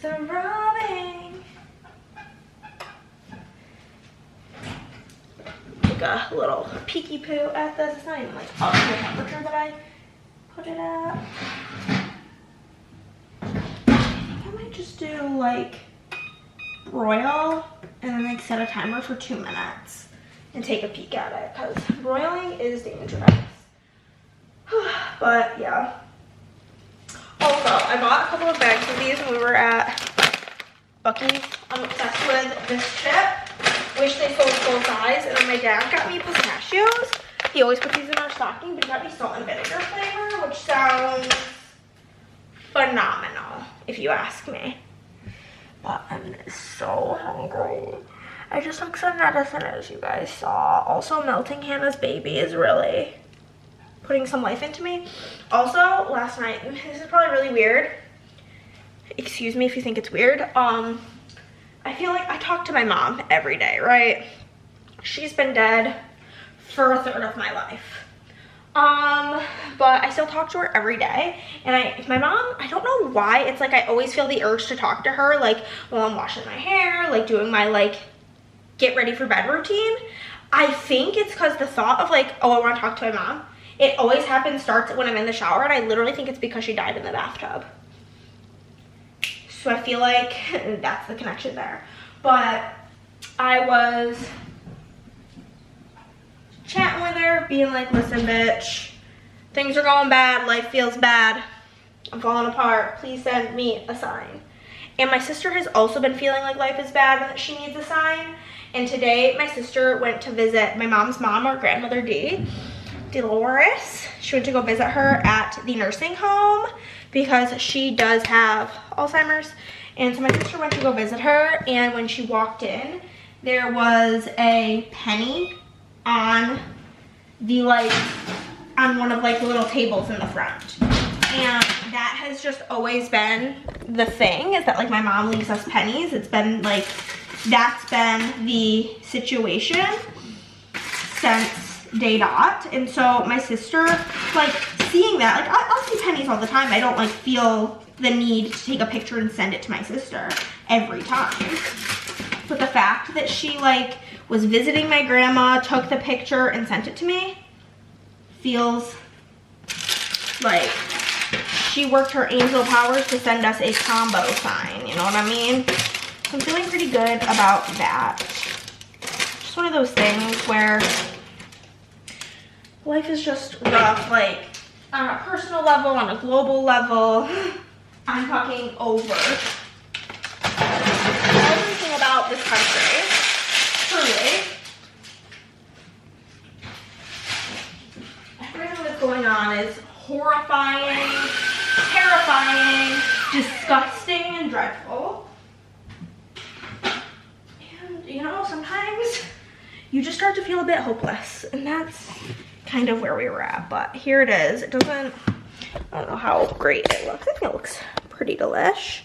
throbbing. A little peeky poo at this. It's not even like up to the temperature that I put it at. I think I might just do like broil and then like set a timer for 2 minutes and take a peek at it, because broiling is dangerous. But yeah. Also, I bought a couple of bags of these when we were at Buc-ee's. I'm obsessed with this chip. Wish they sold full size. And then my dad got me pistachios. He always puts these in our stocking, but he got me salt and vinegar flavor, which sounds phenomenal, if you ask me. But I'm so hungry. I just took some medicine, as you guys saw. Also, melting Hannah's baby is really putting some life into me. Also, last night, this is probably really weird. Excuse me if you think it's weird. I feel like I talk to my mom every day, right? She's been dead for a third of my life. But I still talk to her every day. And my mom, I don't know why, it's like I always feel the urge to talk to her, like while I'm washing my hair, like doing my like get ready for bed routine. I think it's because the thought of like, oh, I want to talk to my mom, it always starts when I'm in the shower, and I literally think it's because she died in the bathtub. So I feel like that's the connection there. But I was chatting with her, being like, listen, bitch, things are going bad, life feels bad, I'm falling apart, please send me a sign. And my sister has also been feeling like life is bad and that she needs a sign. And today my sister went to visit my mom's mom, or grandmother Dolores. She went to go visit her at the nursing home because she does have Alzheimer's. And so my sister went to go visit her, and when she walked in, there was a penny on the on one of like the little tables in the front. And that has just always been the thing, is that like my mom leaves us pennies. It's been like, that's been the situation since day dot. And so my sister, like, seeing that, like, I'll see pennies all the time. I don't like feel the need to take a picture and send it to my sister every time. But the fact that she like was visiting my grandma, took the picture and sent it to me, feels like she worked her angel powers to send us a combo sign, you know what I mean? I'm feeling pretty good about that. Just one of those things where life is just rough, like on a personal level, on a global level. I'm talking over everything about this country, truly. Everything that's going on is horrifying, terrifying, disgusting, and dreadful. And you know, sometimes you just start to feel a bit hopeless, and that's kind of where we were at. But here it is. It doesn't, I don't know how great it looks. I think it looks pretty delish.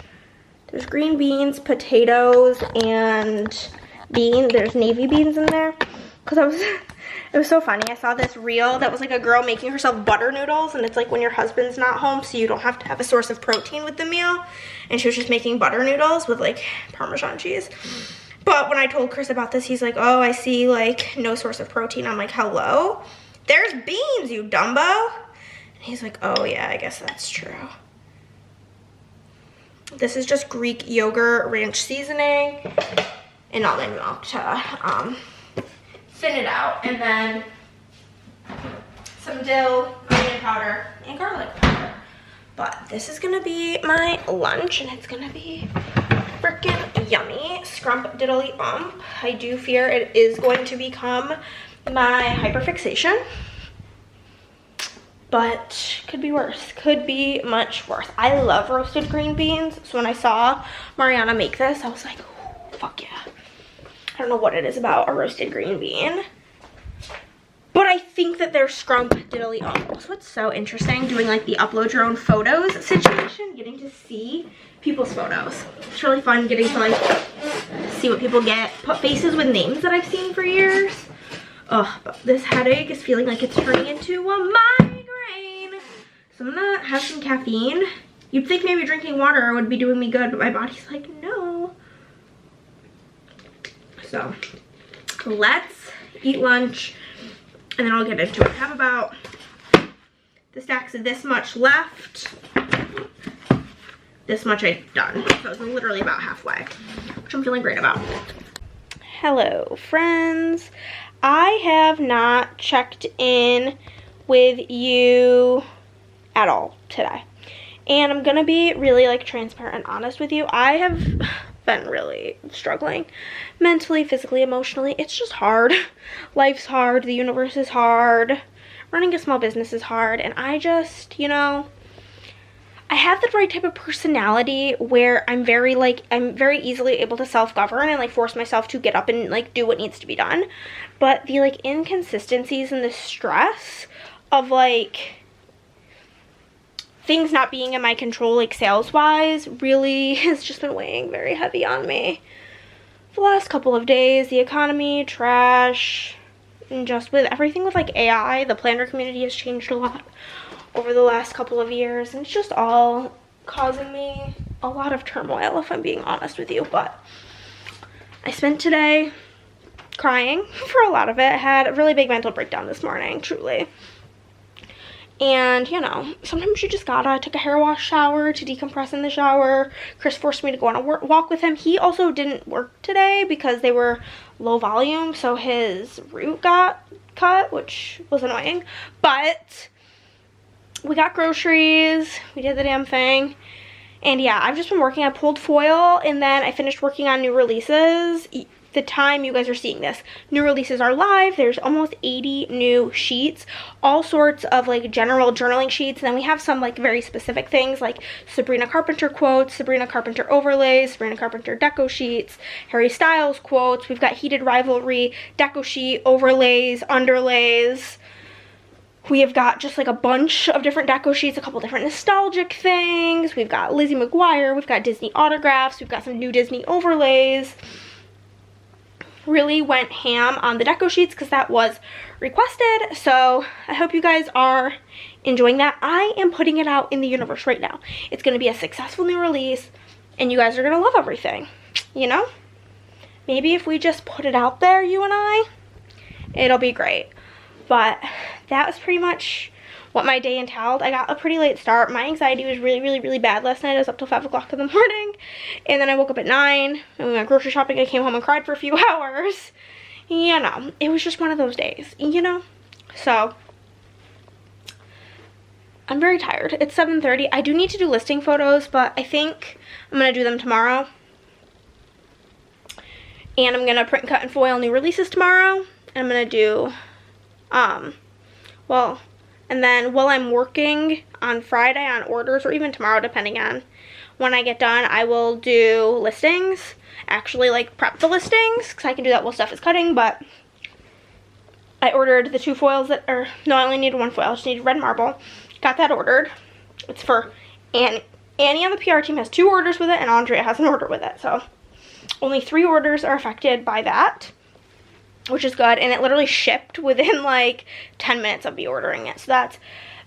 There's green beans, potatoes, and beans. There's navy beans in there. Because it was so funny. I saw this reel that was like a girl making herself butter noodles, and it's like when your husband's not home, so you don't have to have a source of protein with the meal. And she was just making butter noodles with like Parmesan cheese. But when I told Chris about this, he's like, oh, I see like no source of protein. I'm like, hello? There's beans, you Dumbo. And he's like, oh yeah, I guess that's true. This is just Greek yogurt, ranch seasoning, and almond milk to thin it out. And then some dill, onion powder, and garlic powder. But this is gonna be my lunch, and it's gonna be freaking yummy. Scrump diddly ump. I do fear it is going to become my hyperfixation, but could be worse, could be much worse. I love roasted green beans, so when I saw Mariana make this, I was like, oh, fuck yeah. I don't know what it is about a roasted green bean, but I think that they're scrump diddly ump. Also, it's so interesting doing like the upload your own photos situation, getting to see people's photos. It's really fun getting to like see what people get, put faces with names that I've seen for years. Ugh, but this headache is feeling like it's turning into a migraine. So I'm gonna have some caffeine. You'd think maybe drinking water would be doing me good, but my body's like, no. So let's eat lunch, and then I'll get into it. I have about the stacks of this much left. This much I've done. So it's literally about halfway, which I'm feeling great about. Hello, friends. I have not checked in with you at all today. And I'm gonna be really like transparent and honest with you. I have been really struggling mentally, physically, emotionally. It's just hard. Life's hard, the universe is hard, running a small business is hard, and I just, you know, I have the right type of personality where I'm very easily able to self-govern and like force myself to get up and like do what needs to be done. But the like inconsistencies and the stress of like things not being in my control, like sales-wise, really has just been weighing very heavy on me the last couple of days. The economy, trash, and just with everything with like AI, the planner community has changed a lot over the last couple of years, and it's just all causing me a lot of turmoil, if I'm being honest with you. But I spent today crying for a lot of it. I had a really big mental breakdown this morning, truly. And, you know, sometimes you just gotta take a hair wash shower to decompress in the shower. Chris forced me to go on a walk with him. He also didn't work today because they were low volume, so his root got cut, which was annoying. But we got groceries, we did the damn thing. And yeah, I've just been working. I pulled foil, and then I finished working on new releases. The time you guys are seeing this, new releases are live. There's almost 80 new sheets, all sorts of like general journaling sheets. And then we have some like very specific things like Sabrina Carpenter quotes, Sabrina Carpenter overlays, Sabrina Carpenter deco sheets, Harry Styles quotes. We've got Heated Rivalry deco sheet, overlays, underlays. We have got just like a bunch of different deco sheets, a couple different nostalgic things. We've got Lizzie McGuire, we've got Disney autographs, we've got some new Disney overlays. Really went ham on the deco sheets because that was requested. So I hope you guys are enjoying that. I am putting it out in the universe right now. It's going to be a successful new release, and you guys are going to love everything, you know? Maybe if we just put it out there, you and I, it'll be great. But that was pretty much what my day entailed. I got a pretty late start. My anxiety was really bad last night. I was up till 5 o'clock in the morning, and then I woke up at 9 and we went grocery shopping. I came home and cried for a few hours. You know, it was just one of those days, you know? So I'm very tired. It's 7:30. I do need to do listing photos, but I think I'm gonna do them tomorrow. And I'm gonna print, cut, and foil new releases tomorrow. And I'm gonna do and then while I'm working on Friday on orders, or even tomorrow depending on when I get done, I will do listings. Actually like prep the listings, because I can do that while stuff is cutting. But I ordered the 2 foils that are, no, I only need 1 foil. I just need red marble. Got that ordered. It's for Annie. Annie on the PR team has 2 orders with it, and Andrea has an order with it. So only 3 orders are affected by that, which is good. And it literally shipped within like 10 minutes of me ordering it, so that's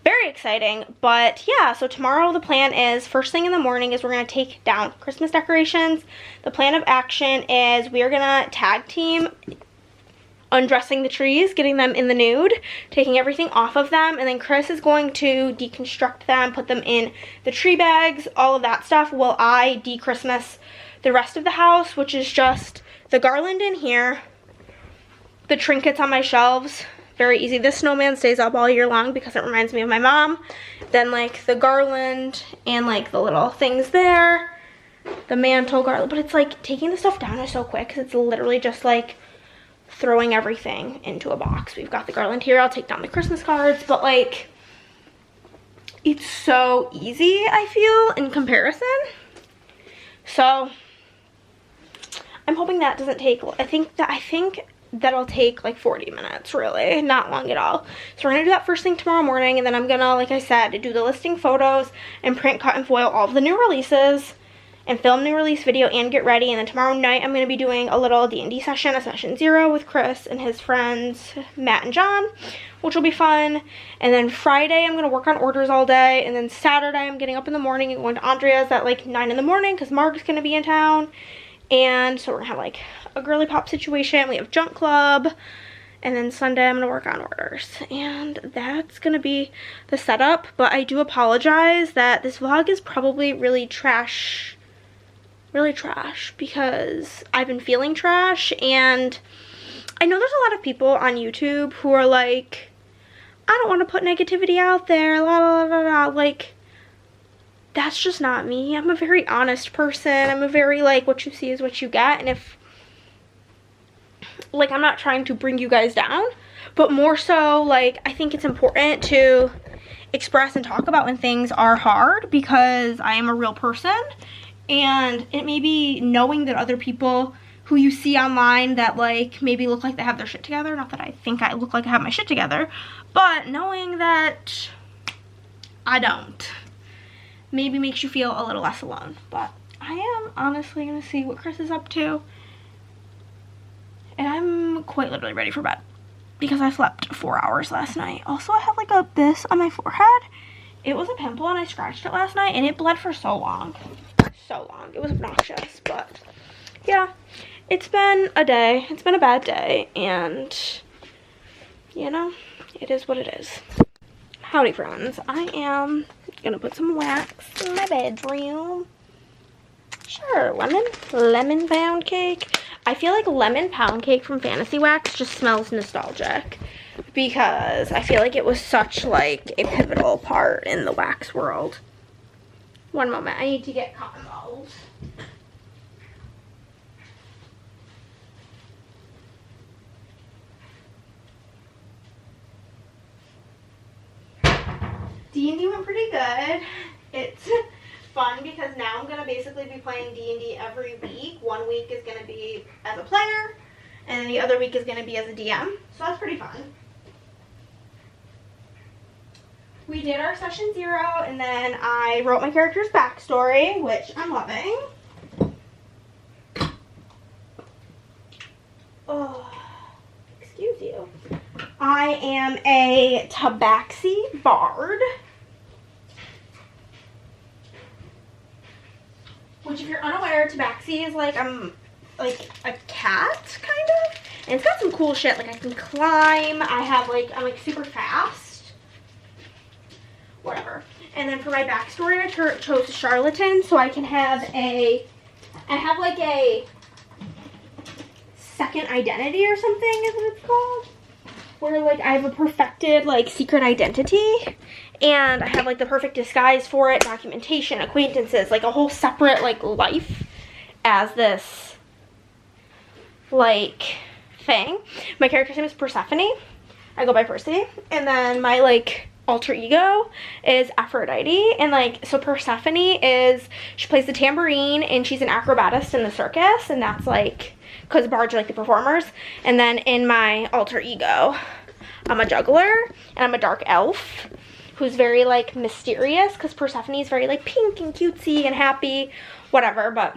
very exciting. But yeah, so tomorrow the plan is, first thing in the morning is we're gonna take down Christmas decorations. The plan of action is we are gonna tag team undressing the trees, getting them in the nude, taking everything off of them, and then Chris is going to deconstruct them, put them in the tree bags, all of that stuff, while I de-Christmas the rest of the house, which is just the garland in here, the trinkets on my shelves. Very easy. This snowman stays up all year long because it reminds me of my mom. Then like the garland and like the little things there, the mantle garland. But it's like taking the stuff down is so quick because it's literally just like throwing everything into a box. We've got the garland here. I'll take down the Christmas cards, but like it's so easy, I feel, in comparison. So I'm hoping that doesn't take, I think that'll take like 40 minutes, really, not long at all. So we're gonna do that first thing tomorrow morning, and then I'm gonna, like I said, do the listing photos and print, cut, and foil all of the new releases and film new release video and get ready. And then tomorrow night I'm gonna be doing a little D&D session, a session 0 with Chris and his friends Matt and John, which will be fun. And then Friday I'm gonna work on orders all day, and then Saturday I'm getting up in the morning and going to Andrea's at like 9 in the morning because Mark's gonna be in town. And so we're gonna have like a girly pop situation. We have junk club, and then Sunday I'm gonna work on orders, and that's gonna be the setup. But I do apologize that this vlog is probably really trash because I've been feeling trash. And I know there's a lot of people on YouTube who are like, I don't want to put negativity out there, la la la la, like, that's just not me. I'm a very honest person. I'm a very, like, what you see is what you get. And if, like, I'm not trying to bring you guys down, but more so, like, I think it's important to express and talk about when things are hard, because I am a real person. And it may be knowing that other people who you see online that, like, maybe look like they have their shit together, not that I think I look like I have my shit together, but knowing that I don't maybe makes you feel a little less alone. But I am honestly gonna see what Chris is up to, and I'm quite literally ready for bed because I slept 4 hours last night. Also, I have like this on my forehead. It was a pimple and I scratched it last night and it bled for so long. It was obnoxious, but yeah, it's been a day. It's been a bad day, and you know, it is what it is. Howdy friends, I am gonna put some wax in my bedroom. Sure, lemon pound cake. I feel like lemon pound cake from Fantasy Wax just smells nostalgic, because I feel like it was such like a pivotal part in the wax world. One moment, I need to get cotton balls. D&D went pretty good. It's fun because now I'm going to basically be playing D&D every week. 1 week is going to be as a player, and then the other week is going to be as a DM. So that's pretty fun. We did our session 0, and then I wrote my character's backstory, which I'm loving. Oh, excuse you. I am a tabaxi bard, which, if you're unaware, tabaxi is like a cat, kind of. And it's got some cool shit, like I can climb, I'm like super fast. Whatever. And then for my backstory, I chose charlatan, so I can have I have like a second identity or something is what it's called. Where like I have a perfected like secret identity, and I have like the perfect disguise for it, documentation, acquaintances, like a whole separate like life as this like thing. My character's name is Persephone. I go by Percy. And then my like alter ego is Aphrodite, and like, so Persephone she plays the tambourine and she's an acrobatist in the circus, and that's like because bards are like the performers. And then in my alter ego, I'm a juggler, and I'm a dark elf who's very like mysterious, because Persephone is very like pink and cutesy and happy, whatever. But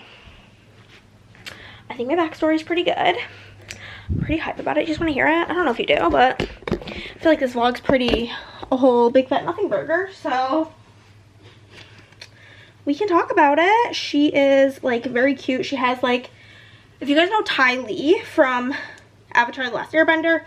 I think my backstory is pretty good. I'm pretty hype about it. You just want to hear it? I don't know if you do, but I feel like this vlog's pretty a whole big fat nothing burger, so we can talk about it. She is like very cute. She has like, if you guys know Ty Lee from Avatar: The Last Airbender,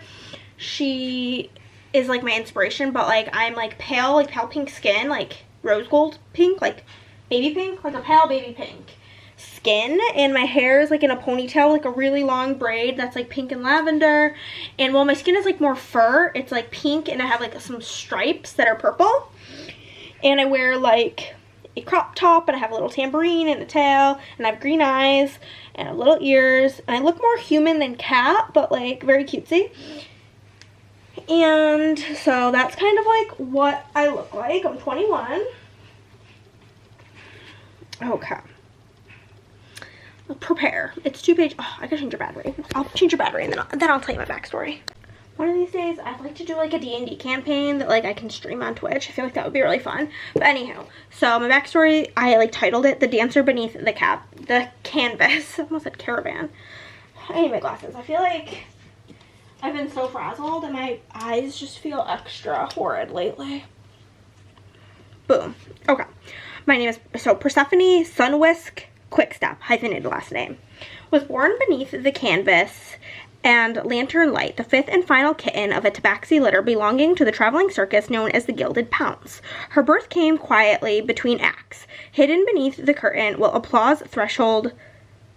she is like my inspiration, but like I'm like pale pink skin, like rose gold pink, like baby pink, like a pale baby pink skin, and my hair is like in a ponytail, like a really long braid that's like pink and lavender. And while my skin is like more fur, it's like pink, and I have like some stripes that are purple. And I wear like a crop top, and I have a little tambourine and a tail, and I have green eyes and little ears, and I look more human than cat, but like very cutesy. And so that's kind of like what I look like. I'm 21. Okay. Prepare. It's 2 pages. Oh, I gotta change your battery. I'll change your battery, and then I'll tell you my backstory. One of these days, I'd like to do like a D&D campaign that like I can stream on Twitch. I feel like that would be really fun. But anyhow, so my backstory, I like titled it "The Dancer Beneath the Canvas." I almost said caravan. I need my glasses. I feel like I've been so frazzled, and my eyes just feel extra horrid lately. Boom. Okay. My name is Persephone Sunwhisk Quickstep, hyphenated last name, was born beneath the canvas and lantern light, the 5th and final kitten of a tabaxi litter belonging to the traveling circus known as the Gilded Pounce. Her birth came quietly between acts, hidden beneath the curtain while applause threshold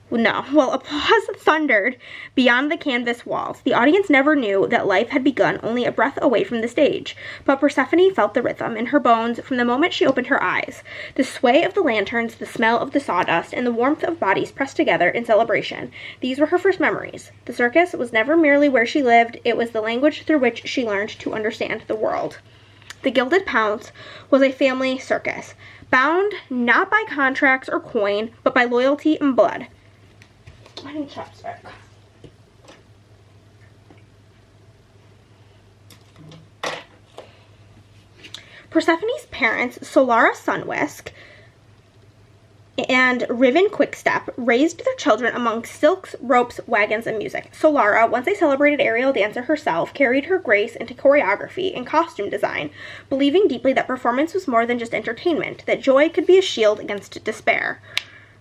No. Well, applause thundered beyond the canvas walls. The audience never knew that life had begun only a breath away from the stage. But Persephone felt the rhythm in her bones from the moment she opened her eyes. The sway of the lanterns, the smell of the sawdust, and the warmth of bodies pressed together in celebration. These were her first memories. The circus was never merely where she lived. It was the language through which she learned to understand the world. The Gilded Pounce was a family circus, bound not by contracts or coin, but by loyalty and blood. I need chopstick. Persephone's parents, Solara Sunwhisk and Riven Quickstep, raised their children among silks, ropes, wagons, and music. Solara, once a celebrated aerial dancer herself, carried her grace into choreography and costume design, believing deeply that performance was more than just entertainment, that joy could be a shield against despair.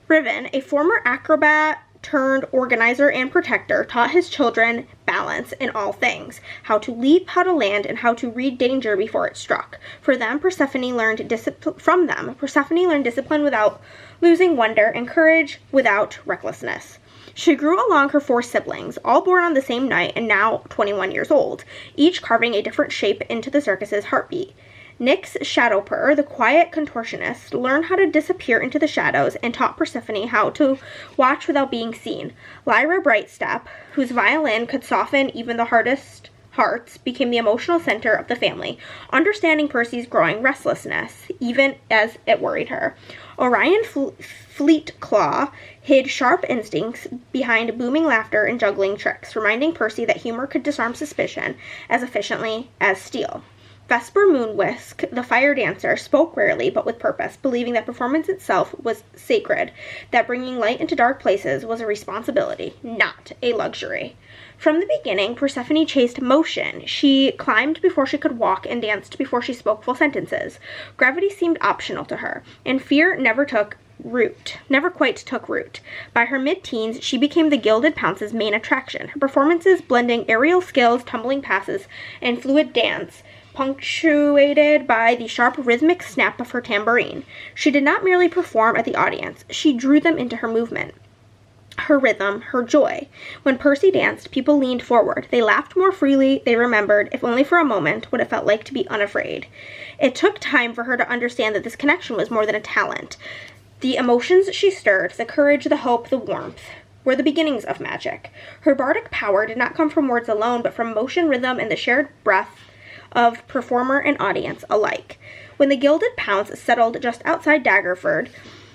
Riven, a former acrobat turned organizer and protector, taught his children balance in all things, how to leap, how to land, and how to read danger before it struck. Persephone learned discipline without losing wonder, and courage without recklessness. She grew along her 4 siblings, all born on the same night and now 21 years old, each carving a different shape into the circus's heartbeat. Nyx Shadowpur, the quiet contortionist, learned how to disappear into the shadows and taught Persephone how to watch without being seen. Lyra Brightstep, whose violin could soften even the hardest hearts, became the emotional center of the family, understanding Percy's growing restlessness, even as it worried her. Orion Fleetclaw hid sharp instincts behind booming laughter and juggling tricks, reminding Percy that humor could disarm suspicion as efficiently as steel. Vesper Moonwhisk, the fire dancer, spoke rarely but with purpose, believing that performance itself was sacred, that bringing light into dark places was a responsibility, not a luxury. From the beginning, Persephone chased motion. She climbed before she could walk and danced before she spoke full sentences. Gravity seemed optional to her, and fear never quite took root. By her mid-teens, she became the Gilded Pounce's main attraction, her performances blending aerial skills, tumbling passes, and fluid dance, punctuated by the sharp rhythmic snap of her tambourine. She did not merely perform at the audience, she drew them into her movement, her rhythm, her joy. When Percy danced, people leaned forward. They laughed more freely. They remembered, if only for a moment, what it felt like to be unafraid. It took time for her to understand that this connection was more than a talent. The emotions she stirred, the courage, the hope, the warmth, were the beginnings of magic. Her bardic power did not come from words alone, but from motion, rhythm, and the shared breath of performer and audience alike. When the Gilded Pounce settled just outside Daggerford,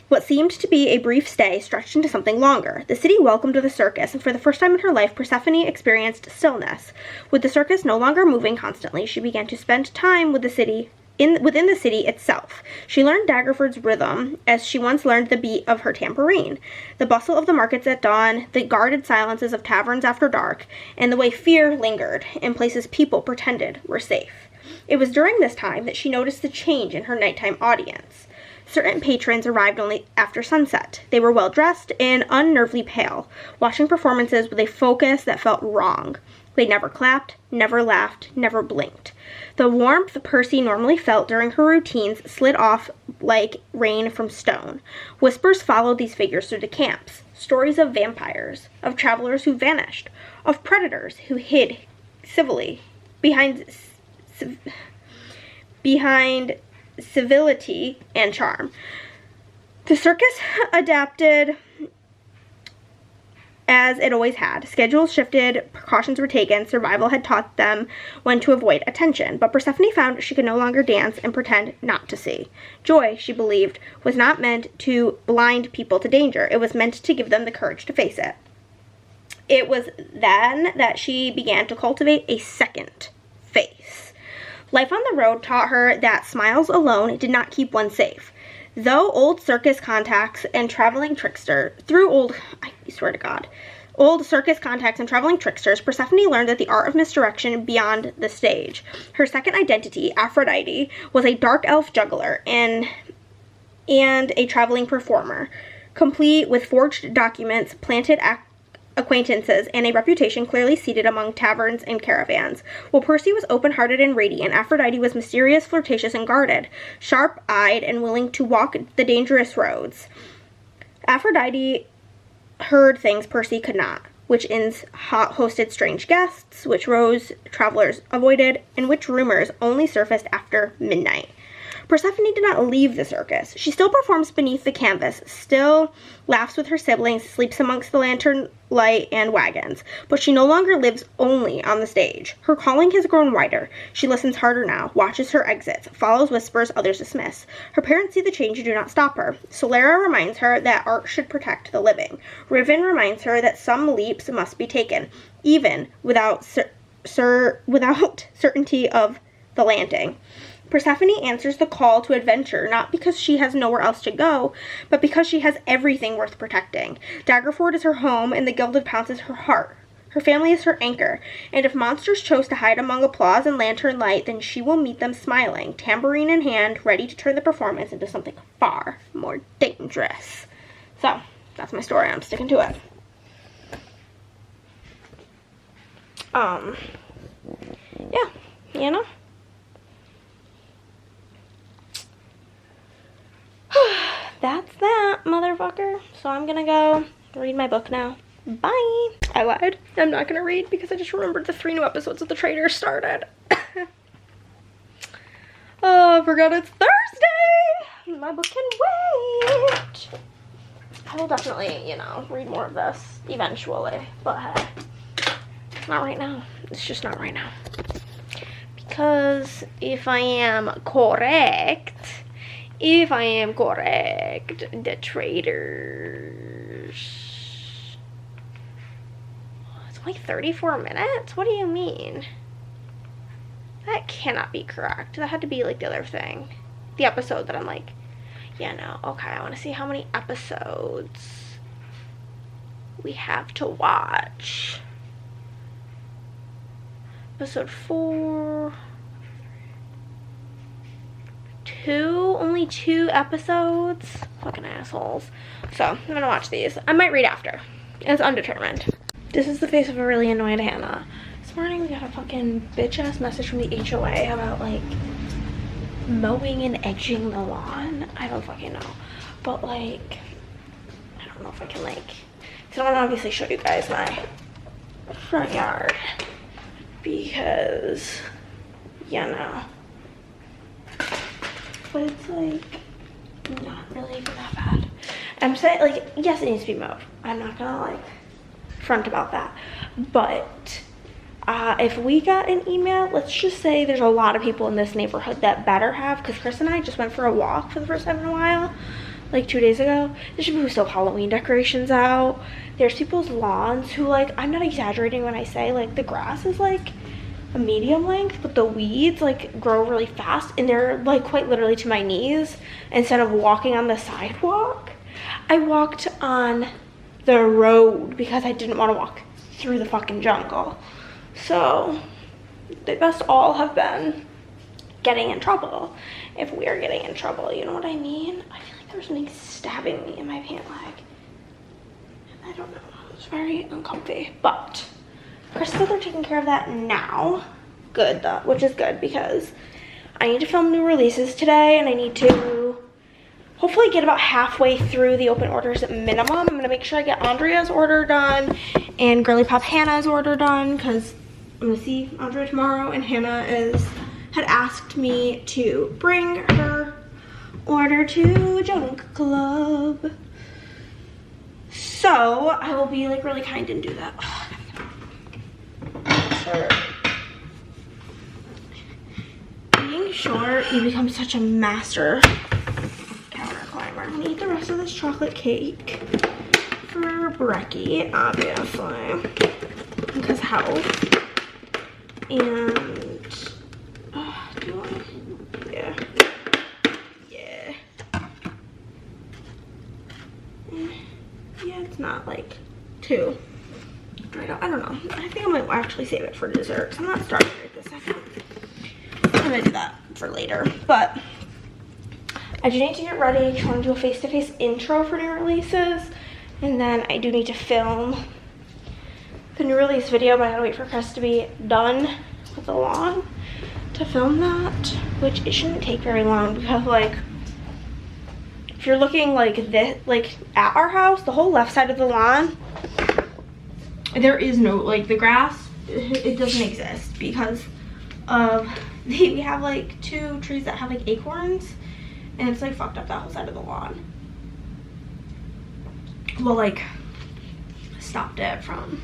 what seemed to be a brief stay stretched into something longer. The city welcomed the circus, and for the first time in her life, Persephone experienced stillness. With the circus no longer moving constantly, she began to spend time with the city within the city itself. She learned Daggerford's rhythm as she once learned the beat of her tambourine, the bustle of the markets at dawn, the guarded silences of taverns after dark, and the way fear lingered in places people pretended were safe. It was during this time that she noticed the change in her nighttime audience. Certain patrons arrived only after sunset. They were well-dressed and unnervingly pale, watching performances with a focus that felt wrong. They never clapped, never laughed, never blinked. The warmth Percy normally felt during her routines slid off like rain from stone. Whispers followed these figures through the camps. Stories of vampires, of travelers who vanished, of predators who hid civilly behind civility and charm. The circus adapted as it always had. Schedules shifted, precautions were taken, survival had taught them when to avoid attention. But Persephone found she could no longer dance and pretend not to see. Joy, she believed, was not meant to blind people to danger. It was meant to give them the courage to face it. It was then that she began to cultivate a second face. Life on the road taught her that smiles alone did not keep one safe. Though old circus contacts and traveling tricksters, Persephone learned that the art of misdirection beyond the stage. Her second identity, Aphrodite, was a dark elf juggler and a traveling performer, complete with forged documents, planted acquaintances, and a reputation clearly seated among taverns and caravans. While Percy was open-hearted and radiant, Aphrodite was mysterious, flirtatious, and guarded, sharp-eyed, and willing to walk the dangerous roads. Aphrodite heard things Percy could not, which inns hosted strange guests, which rows travelers avoided, and which rumors only surfaced after midnight. Persephone did not leave the circus. She still performs beneath the canvas, still laughs with her siblings, sleeps amongst the lantern light and wagons, but she no longer lives only on the stage. Her calling has grown wider. She listens harder now, watches her exits, follows whispers others dismiss. Her parents see the change and do not stop her. Solara reminds her that art should protect the living. Riven reminds her that some leaps must be taken, even without certainty of the landing. Persephone answers the call to adventure, not because she has nowhere else to go, but because she has everything worth protecting. Daggerford is her home, and the Gilded Pounce is her heart. Her family is her anchor, and if monsters chose to hide among applause and lantern light, then she will meet them smiling, tambourine in hand, ready to turn the performance into something far more dangerous. So, that's my story. I'm sticking to it. Yeah, you know? That's that, motherfucker. So I'm gonna go read my book now. Bye. I lied. I'm not gonna read because I just remembered the 3 new episodes of The Traitors started. Oh, I forgot it's Thursday. My book can wait. I will definitely, you know, read more of this eventually, but not right now. It's just not right now. Because if I am correct, The Traitors. It's only 34 minutes? What do you mean? That cannot be correct. That had to be like the other thing. The episode that I'm like, yeah, no. Okay, I want to see how many episodes we have to watch. Episode 4. Only 2 episodes. Fucking assholes. So, I'm gonna watch these. I might read after. It's undetermined. This is the face of a really annoyed Hannah. This morning we got a fucking bitch-ass message from the HOA about, like, mowing and edging the lawn. I don't fucking know. But, like, I don't know if I can, like, so I don't obviously show you guys my front yard. Because, you know. But it's like not really even that bad. I'm saying, like, yes, it needs to be mowed. I'm not gonna like front about that. But if we got an email, let's just say there's a lot of people in this neighborhood that better have, because Chris and I just went for a walk for the first time in a while, like 2 days ago. There's people who still have Halloween decorations out. There's people's lawns who, like, I'm not exaggerating when I say, like, the grass is like a medium length, but the weeds like grow really fast and they're like quite literally to my knees. Instead of walking on the sidewalk, I walked on the road because I didn't want to walk through the fucking jungle. So they must all have been getting in trouble if we're getting in trouble, you know what I mean? I feel like there's something stabbing me in my pant leg. I don't know, it's very uncomfy, but Chris said they're taking care of that now. Good, though, which is good because I need to film new releases today and I need to hopefully get about halfway through the open orders at minimum. I'm going to make sure I get Andrea's order done and Girly Pop Hannah's order done because I'm going to see Andrea tomorrow, and Hannah had asked me to bring her order to Junk Club. So I will be like really kind and do that. Being short, you become such a master counter climber. I'm gonna eat the rest of this chocolate cake for Brecky, obviously, because health. And do I? Yeah. Yeah, it's not like 2. I don't know. I think I might actually save it for dessert. I'm not starting right this second. I'm gonna do that for later. But I do need to get ready. I want to do a face-to-face intro for new releases. And then I do need to film the new release video, but I gotta wait for Chris to be done with the lawn to film that, which it shouldn't take very long because, like, if you're looking like this, like at our house, the whole left side of the lawn, there is no, like the grass, it doesn't exist because of, we have like 2 trees that have like acorns, and it's like fucked up that whole side of the lawn. Well, like stopped it from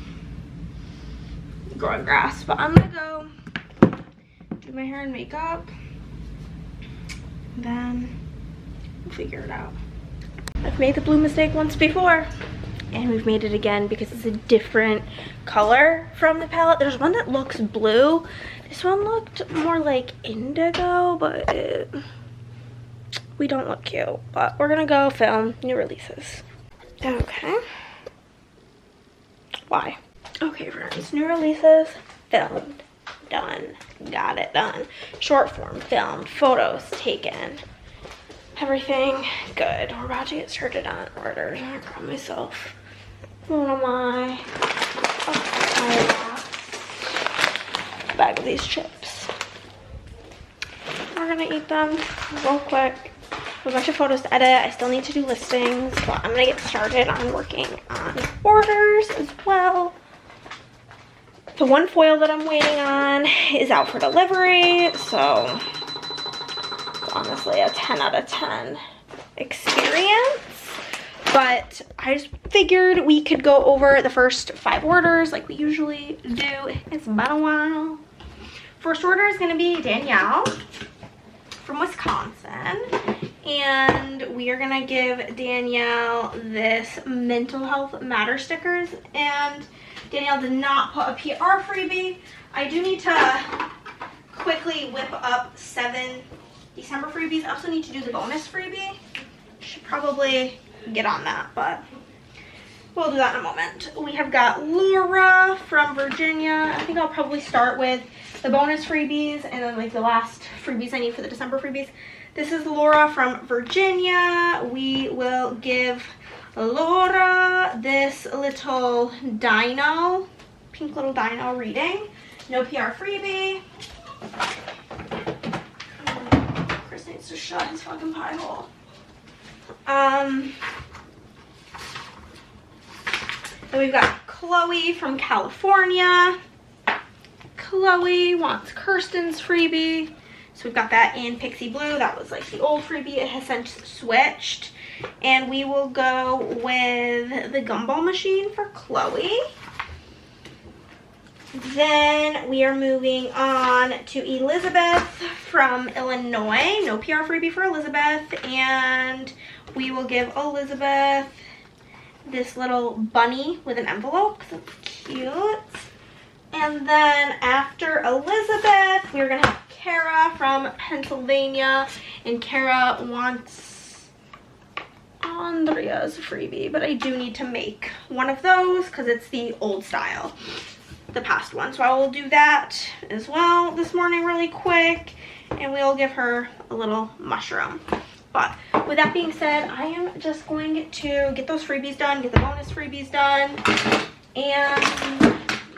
growing grass. But I'm gonna go do my hair and makeup, then we'll figure it out. I've made the blue mistake once before, and we've made it again because it's a different color from the palette. There's one that looks blue. This one looked more like indigo, but we don't look cute. But we're gonna go film new releases. Okay. Why? Okay, friends, new releases, filmed, done, got it done. Short form, filmed, photos taken, everything good. We're about to get started on orders. I got myself one of my bag of these chips. We're gonna eat them real quick. A bunch of photos to edit. I still need to do listings, but I'm gonna get started on working on orders as well. The one foil that I'm waiting on is out for delivery, so it's honestly a 10 out of 10 experience. But I just figured we could go over the first 5 orders like we usually do. It's been a while. First order is gonna be Danielle from Wisconsin, and we are gonna give Danielle this mental health matter stickers. And Danielle did not put a PR freebie. I do need to quickly whip up 7 December freebies. I also need to do the bonus freebie. Should probably get on that, but we'll do that in a moment. We have got Laura from Virginia. I think I'll probably start with the bonus freebies and then like the last freebies I need for the December freebies. This is Laura from Virginia. We will give Laura this little dino, pink little dino reading. No PR freebie. Chris needs to shut his fucking pie hole. Then we've got Chloe from California. Chloe wants Kirsten's freebie. So we've got that in Pixie Blue. That was like the old freebie. It has since switched. And we will go with the gumball machine for Chloe. Then we are moving on to Elizabeth from Illinois. No PR freebie for Elizabeth. And we will give Elizabeth this little bunny with an envelope because it's cute. And then after Elizabeth, we're going to have Kara from Pennsylvania. And Kara wants Andrea's freebie, but I do need to make one of those because it's the old style, the past one. So I will do that as well this morning really quick, and we'll give her a little mushroom. But with that being said, I am just going to get those freebies done, get the bonus freebies done, and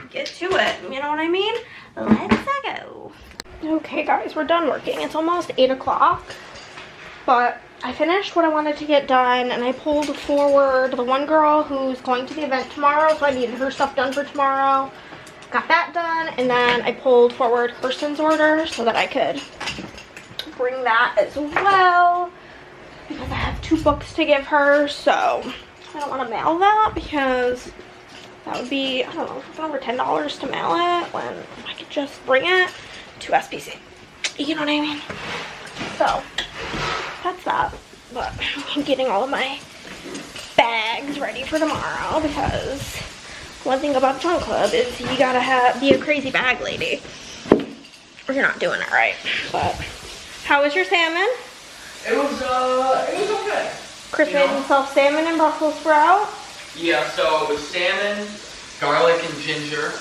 get to it. You know what I mean? Let's go. Okay guys, we're done working. It's almost 8 o'clock, but I finished what I wanted to get done, and I pulled forward the one girl who's going to the event tomorrow, so I needed her stuff done for tomorrow. Got that done, and then I pulled forward Kirsten's order so that I could bring that as well, because I have 2 books to give her. So I don't want to mail that because that would be, I don't know, over $10 to mail it when I could just bring it to SPC. You know what I mean? So that's that. But I'm getting all of my bags ready for tomorrow, because one thing about the Trunk Club is you gotta be a crazy bag lady, or you're not doing it right. But how was your salmon? It was okay. Chris made himself salmon and Brussels sprout. Yeah, so it was salmon, garlic, and ginger,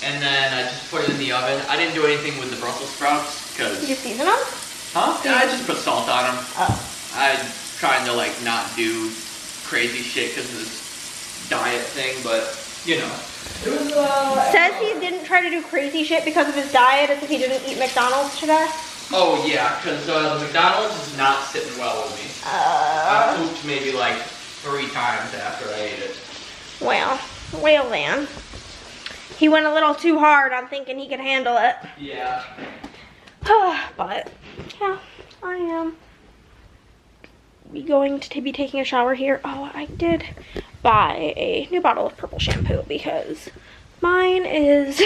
and then I just put it in the oven. I didn't do anything with the Brussels sprouts because. Did you season them? Huh? Yeah, I just put salt on them. Oh. I'm trying to like not do crazy shit because of this diet thing, but you know. It was. Says he didn't try to do crazy shit because of his diet, as if he didn't eat McDonald's today. Oh yeah, because the McDonald's is not sitting well with me. I pooped maybe like 3 times after I ate it. Well then. He went a little too hard on thinking he could handle it. Yeah. But, yeah, I am going to be taking a shower here. Oh, I did buy a new bottle of purple shampoo because mine is,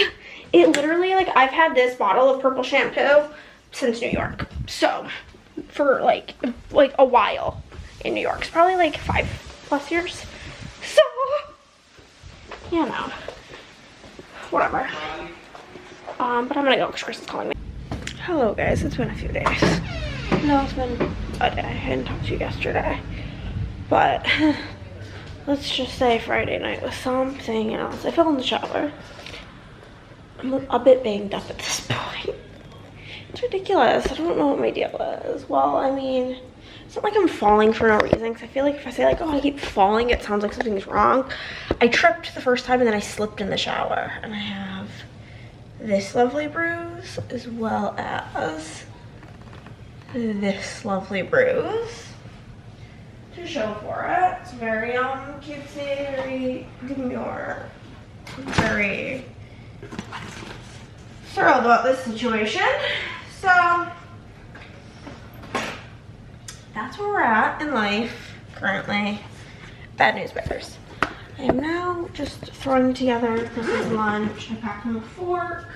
it literally, like, I've had this bottle of purple shampoo since New York. So, for like a while in New York. It's probably like 5+ years. So, you know, whatever. But I'm gonna go because Chris is calling me. Hello guys, it's been a few days. No, it's been a day. I didn't talk to you yesterday. But let's just say Friday night was something else. I fell in the shower. I'm a bit banged up at this point. It's ridiculous. I don't know what my deal is. Well, I mean, it's not like I'm falling for no reason, because I feel like if I say like, oh, I keep falling, it sounds like something's wrong. I tripped the first time and then I slipped in the shower, and I have this lovely bruise as well as this lovely bruise to show for it. It's very cutesy, very demure, very thrilled about this situation. So that's where we're at in life currently. Bad news bears. I am now just throwing together Chris's lunch. I packed him a fork.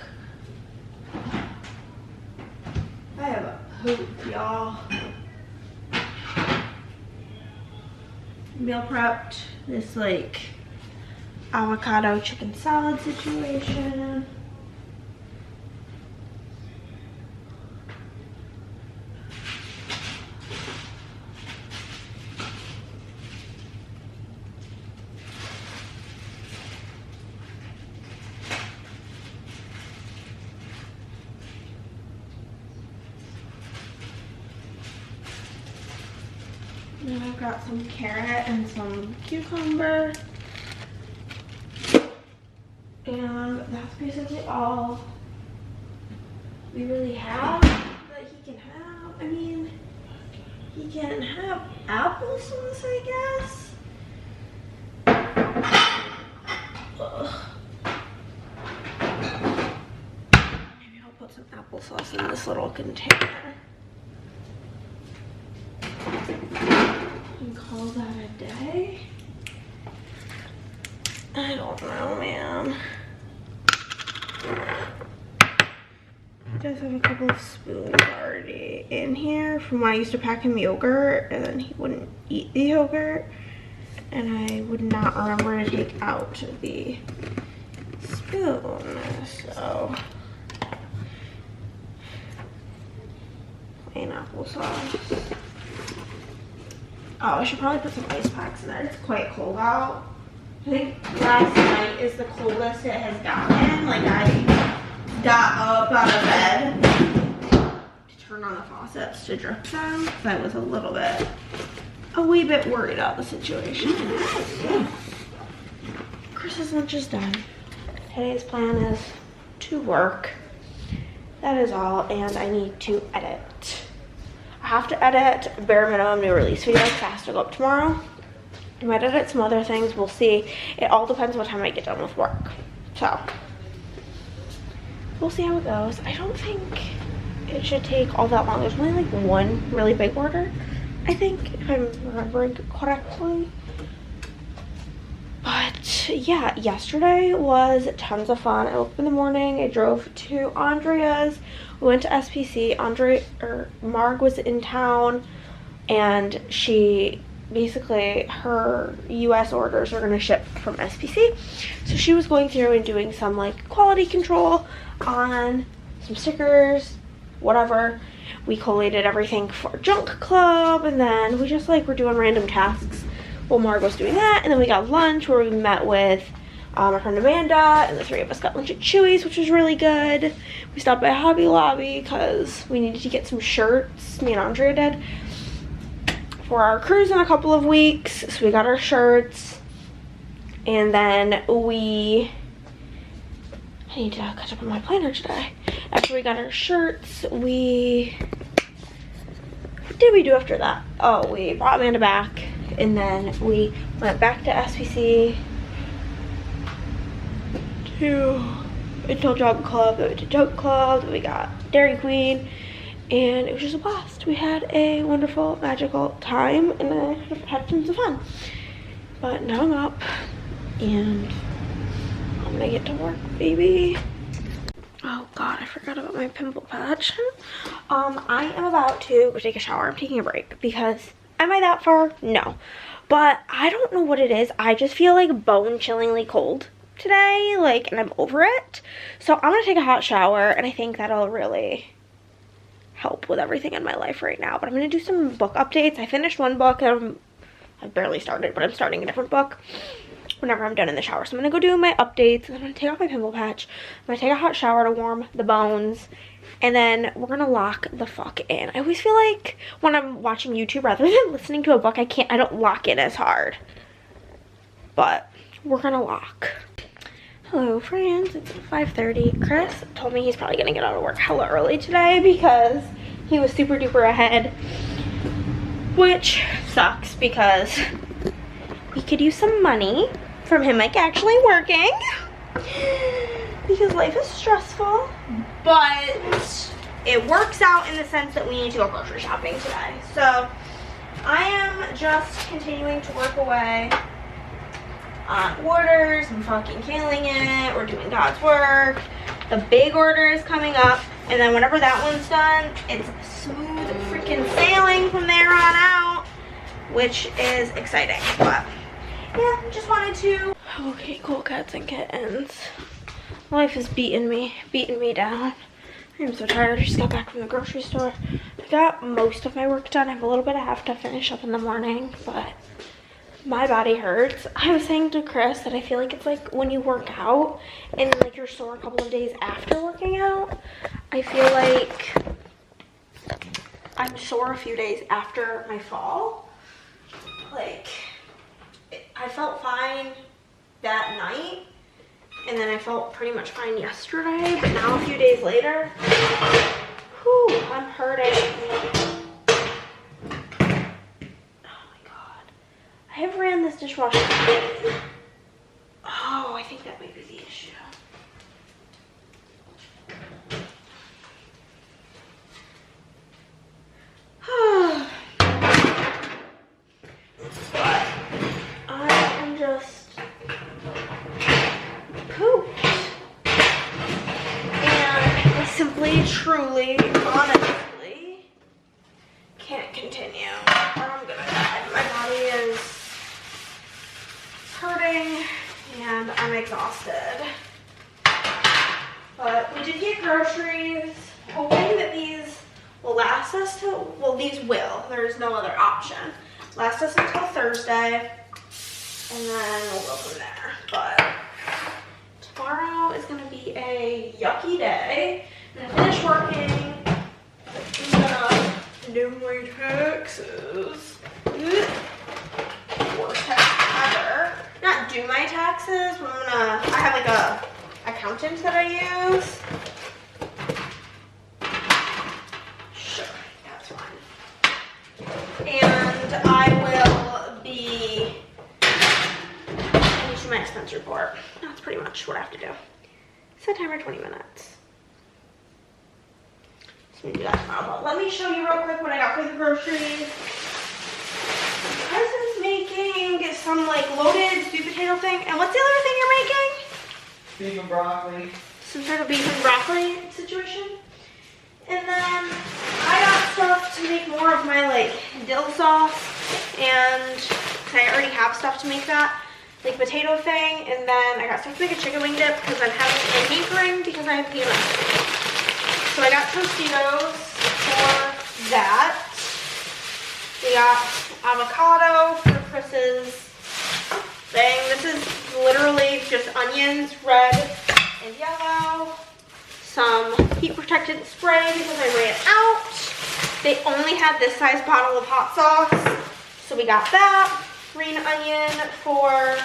I have a poop, y'all. Meal prepped this like avocado chicken salad situation. And I've got some carrot and some cucumber. And that's basically all we really have that he can have. I mean, he can have applesauce, I guess. Ugh. Maybe I'll put some applesauce in this little container. And call that a day? I don't know, man. He does have a couple of spoons already in here from when I used to pack him yogurt, and then he wouldn't eat the yogurt, and I would not remember to take out the spoon. So plain applesauce. Oh, I should probably put some ice packs in there. It's quite cold out. I think last night is the coldest it has gotten. Like, I got up out of bed to turn on the faucets to drip them, because I was a wee bit worried about the situation. Chris's lunch is done. Today's plan is to work. That is all, and I need to edit. I have to edit bare minimum new release videos because it has to go up tomorrow. I might edit some other things, we'll see. It all depends what time I get done with work. So, we'll see how it goes. I don't think it should take all that long. There's only like one really big order, I think, if I'm remembering correctly. But yeah, yesterday was tons of fun. I woke up in the morning, I drove to Andrea's, we went to SPC. Marg was in town, and she basically, her US orders are gonna ship from SPC. So she was going through and doing some like quality control on some stickers, whatever. We collated everything for Junk Club, and then we just like were doing random tasks while Marg was doing that. And then we got lunch where we met with our friend Amanda, and the three of us got lunch at Chewy's, which was really good. We stopped by Hobby Lobby because we needed to get some shirts, me and Andrea did, for our cruise in a couple of weeks. So we got our shirts, and then I need to catch up on my planner today. After we got our shirts, what did we do after that? Oh, we brought Amanda back, and then we went back to SPC until Jug Club. Then we went to Jug Club, then we got Dairy Queen, and it was just a blast. We had a wonderful, magical time, and I had tons of fun. But now I'm up, and I'm gonna get to work, baby. Oh God, I forgot about my pimple patch. I am about to go take a shower. I'm taking a break because am I that far? No. But I don't know what it is. I just feel like bone chillingly cold today, like, and I'm over it. So I'm gonna take a hot shower, and I think that'll really help with everything in my life right now. But I'm gonna do some book updates. I finished one book, and I've barely started, but I'm starting a different book whenever I'm done in the shower. So I'm gonna go do my updates, and I'm gonna take off my pimple patch. I'm gonna take a hot shower to warm the bones, and then we're gonna lock the fuck in. I always feel like when I'm watching YouTube, rather than listening to a book, I don't lock in as hard. But we're gonna lock. Hello friends, it's 5:30. Chris told me he's probably gonna get out of work hella early today because he was super duper ahead, which sucks because we could use some money from him like actually working because life is stressful, but it works out in the sense that we need to go grocery shopping today. So I am just continuing to work away on orders. I'm fucking killing it. We're doing God's work. The big order is coming up, and then whenever that one's done, it's smooth freaking sailing from there on out, which is exciting. But yeah, just wanted to. Okay, cool cats and kittens. Life is beating me down. I'm so tired. I just got back from the grocery store. I got most of my work done. I have a little bit I have to finish up in the morning, but my body hurts. I was saying to Chris that I feel like it's like when you work out and like you're sore a couple of days after working out. I feel like I'm sore a few days after my fall. Like, I felt fine that night, and then I felt pretty much fine yesterday, but now a few days later, whew, I'm hurting. I have ran this dishwasher. Oh, I think that might be the issue. But I am just pooped. And I simply, truly, honestly can't continue, or I'm gonna die. My body is hurting and I'm exhausted. But we did get groceries, hoping that these will last us till, well, these will, there's no other option, last us until Thursday, and then we'll go from there. But tomorrow is going to be a yucky day. I'm going to finish working. I'm going to do my taxes. Worst tax ever. Not do my taxes, but I have like a accountant that I use. Sure, that's fine. And I will be finishing my expense report. That's pretty much what I have to do. Set timer 20 minutes. So I'm gonna do that tomorrow. But let me show you real quick what I got for the groceries. Present's making some like loaded sweet potato thing. And what's the other thing you're making? Beef and broccoli. Some sort of beef and broccoli situation. And then I got stuff to make more of my like dill sauce, and I already have stuff to make that like potato thing. And then I got stuff to make a chicken wing dip because I'm having a hankering because I have peanuts. So I got Tostitos for that. We got avocado for Chris's thing. This is literally just onions, red and yellow. Some heat protectant spray because I ran out. They only had this size bottle of hot sauce, so we got that. Green onion for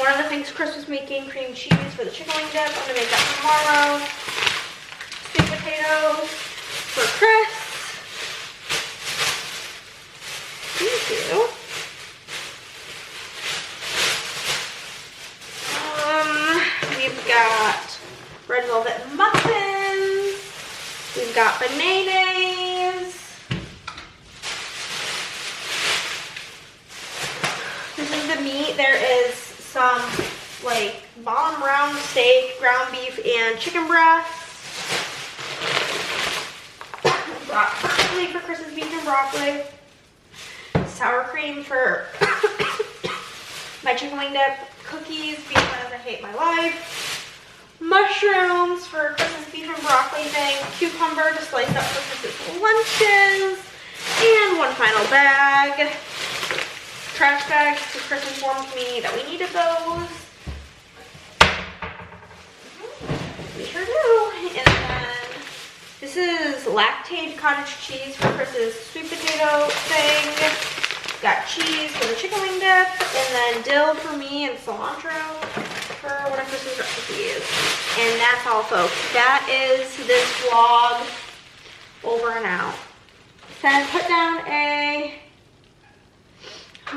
one of the things Chris was making, cream cheese for the chicken wing dip. I'm gonna make that tomorrow. Sweet potatoes for Chris. Thank you. This is the meat. There is some like bottom round steak, ground beef, and chicken breast. Broccoli for Chris's beef and broccoli. Sour cream for my chicken wing dip. Cookies because I hate my life. Mushrooms for Chris's beef and broccoli thing. Cucumber to slice up for Chris's lunches. And one final bag. Trash bags because Chris informed me that we needed those. We sure do. And then this is lactate cottage cheese for Chris's sweet potato thing. Got cheese for the chicken wing dip, and then dill for me and cilantro for one of Chris's recipes. And that's all, folks. That is this vlog over and out. Then put down a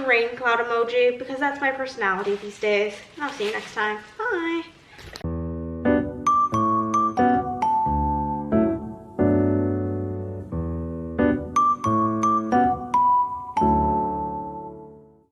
rain cloud emoji because that's my personality these days. And I'll see you next time. Bye.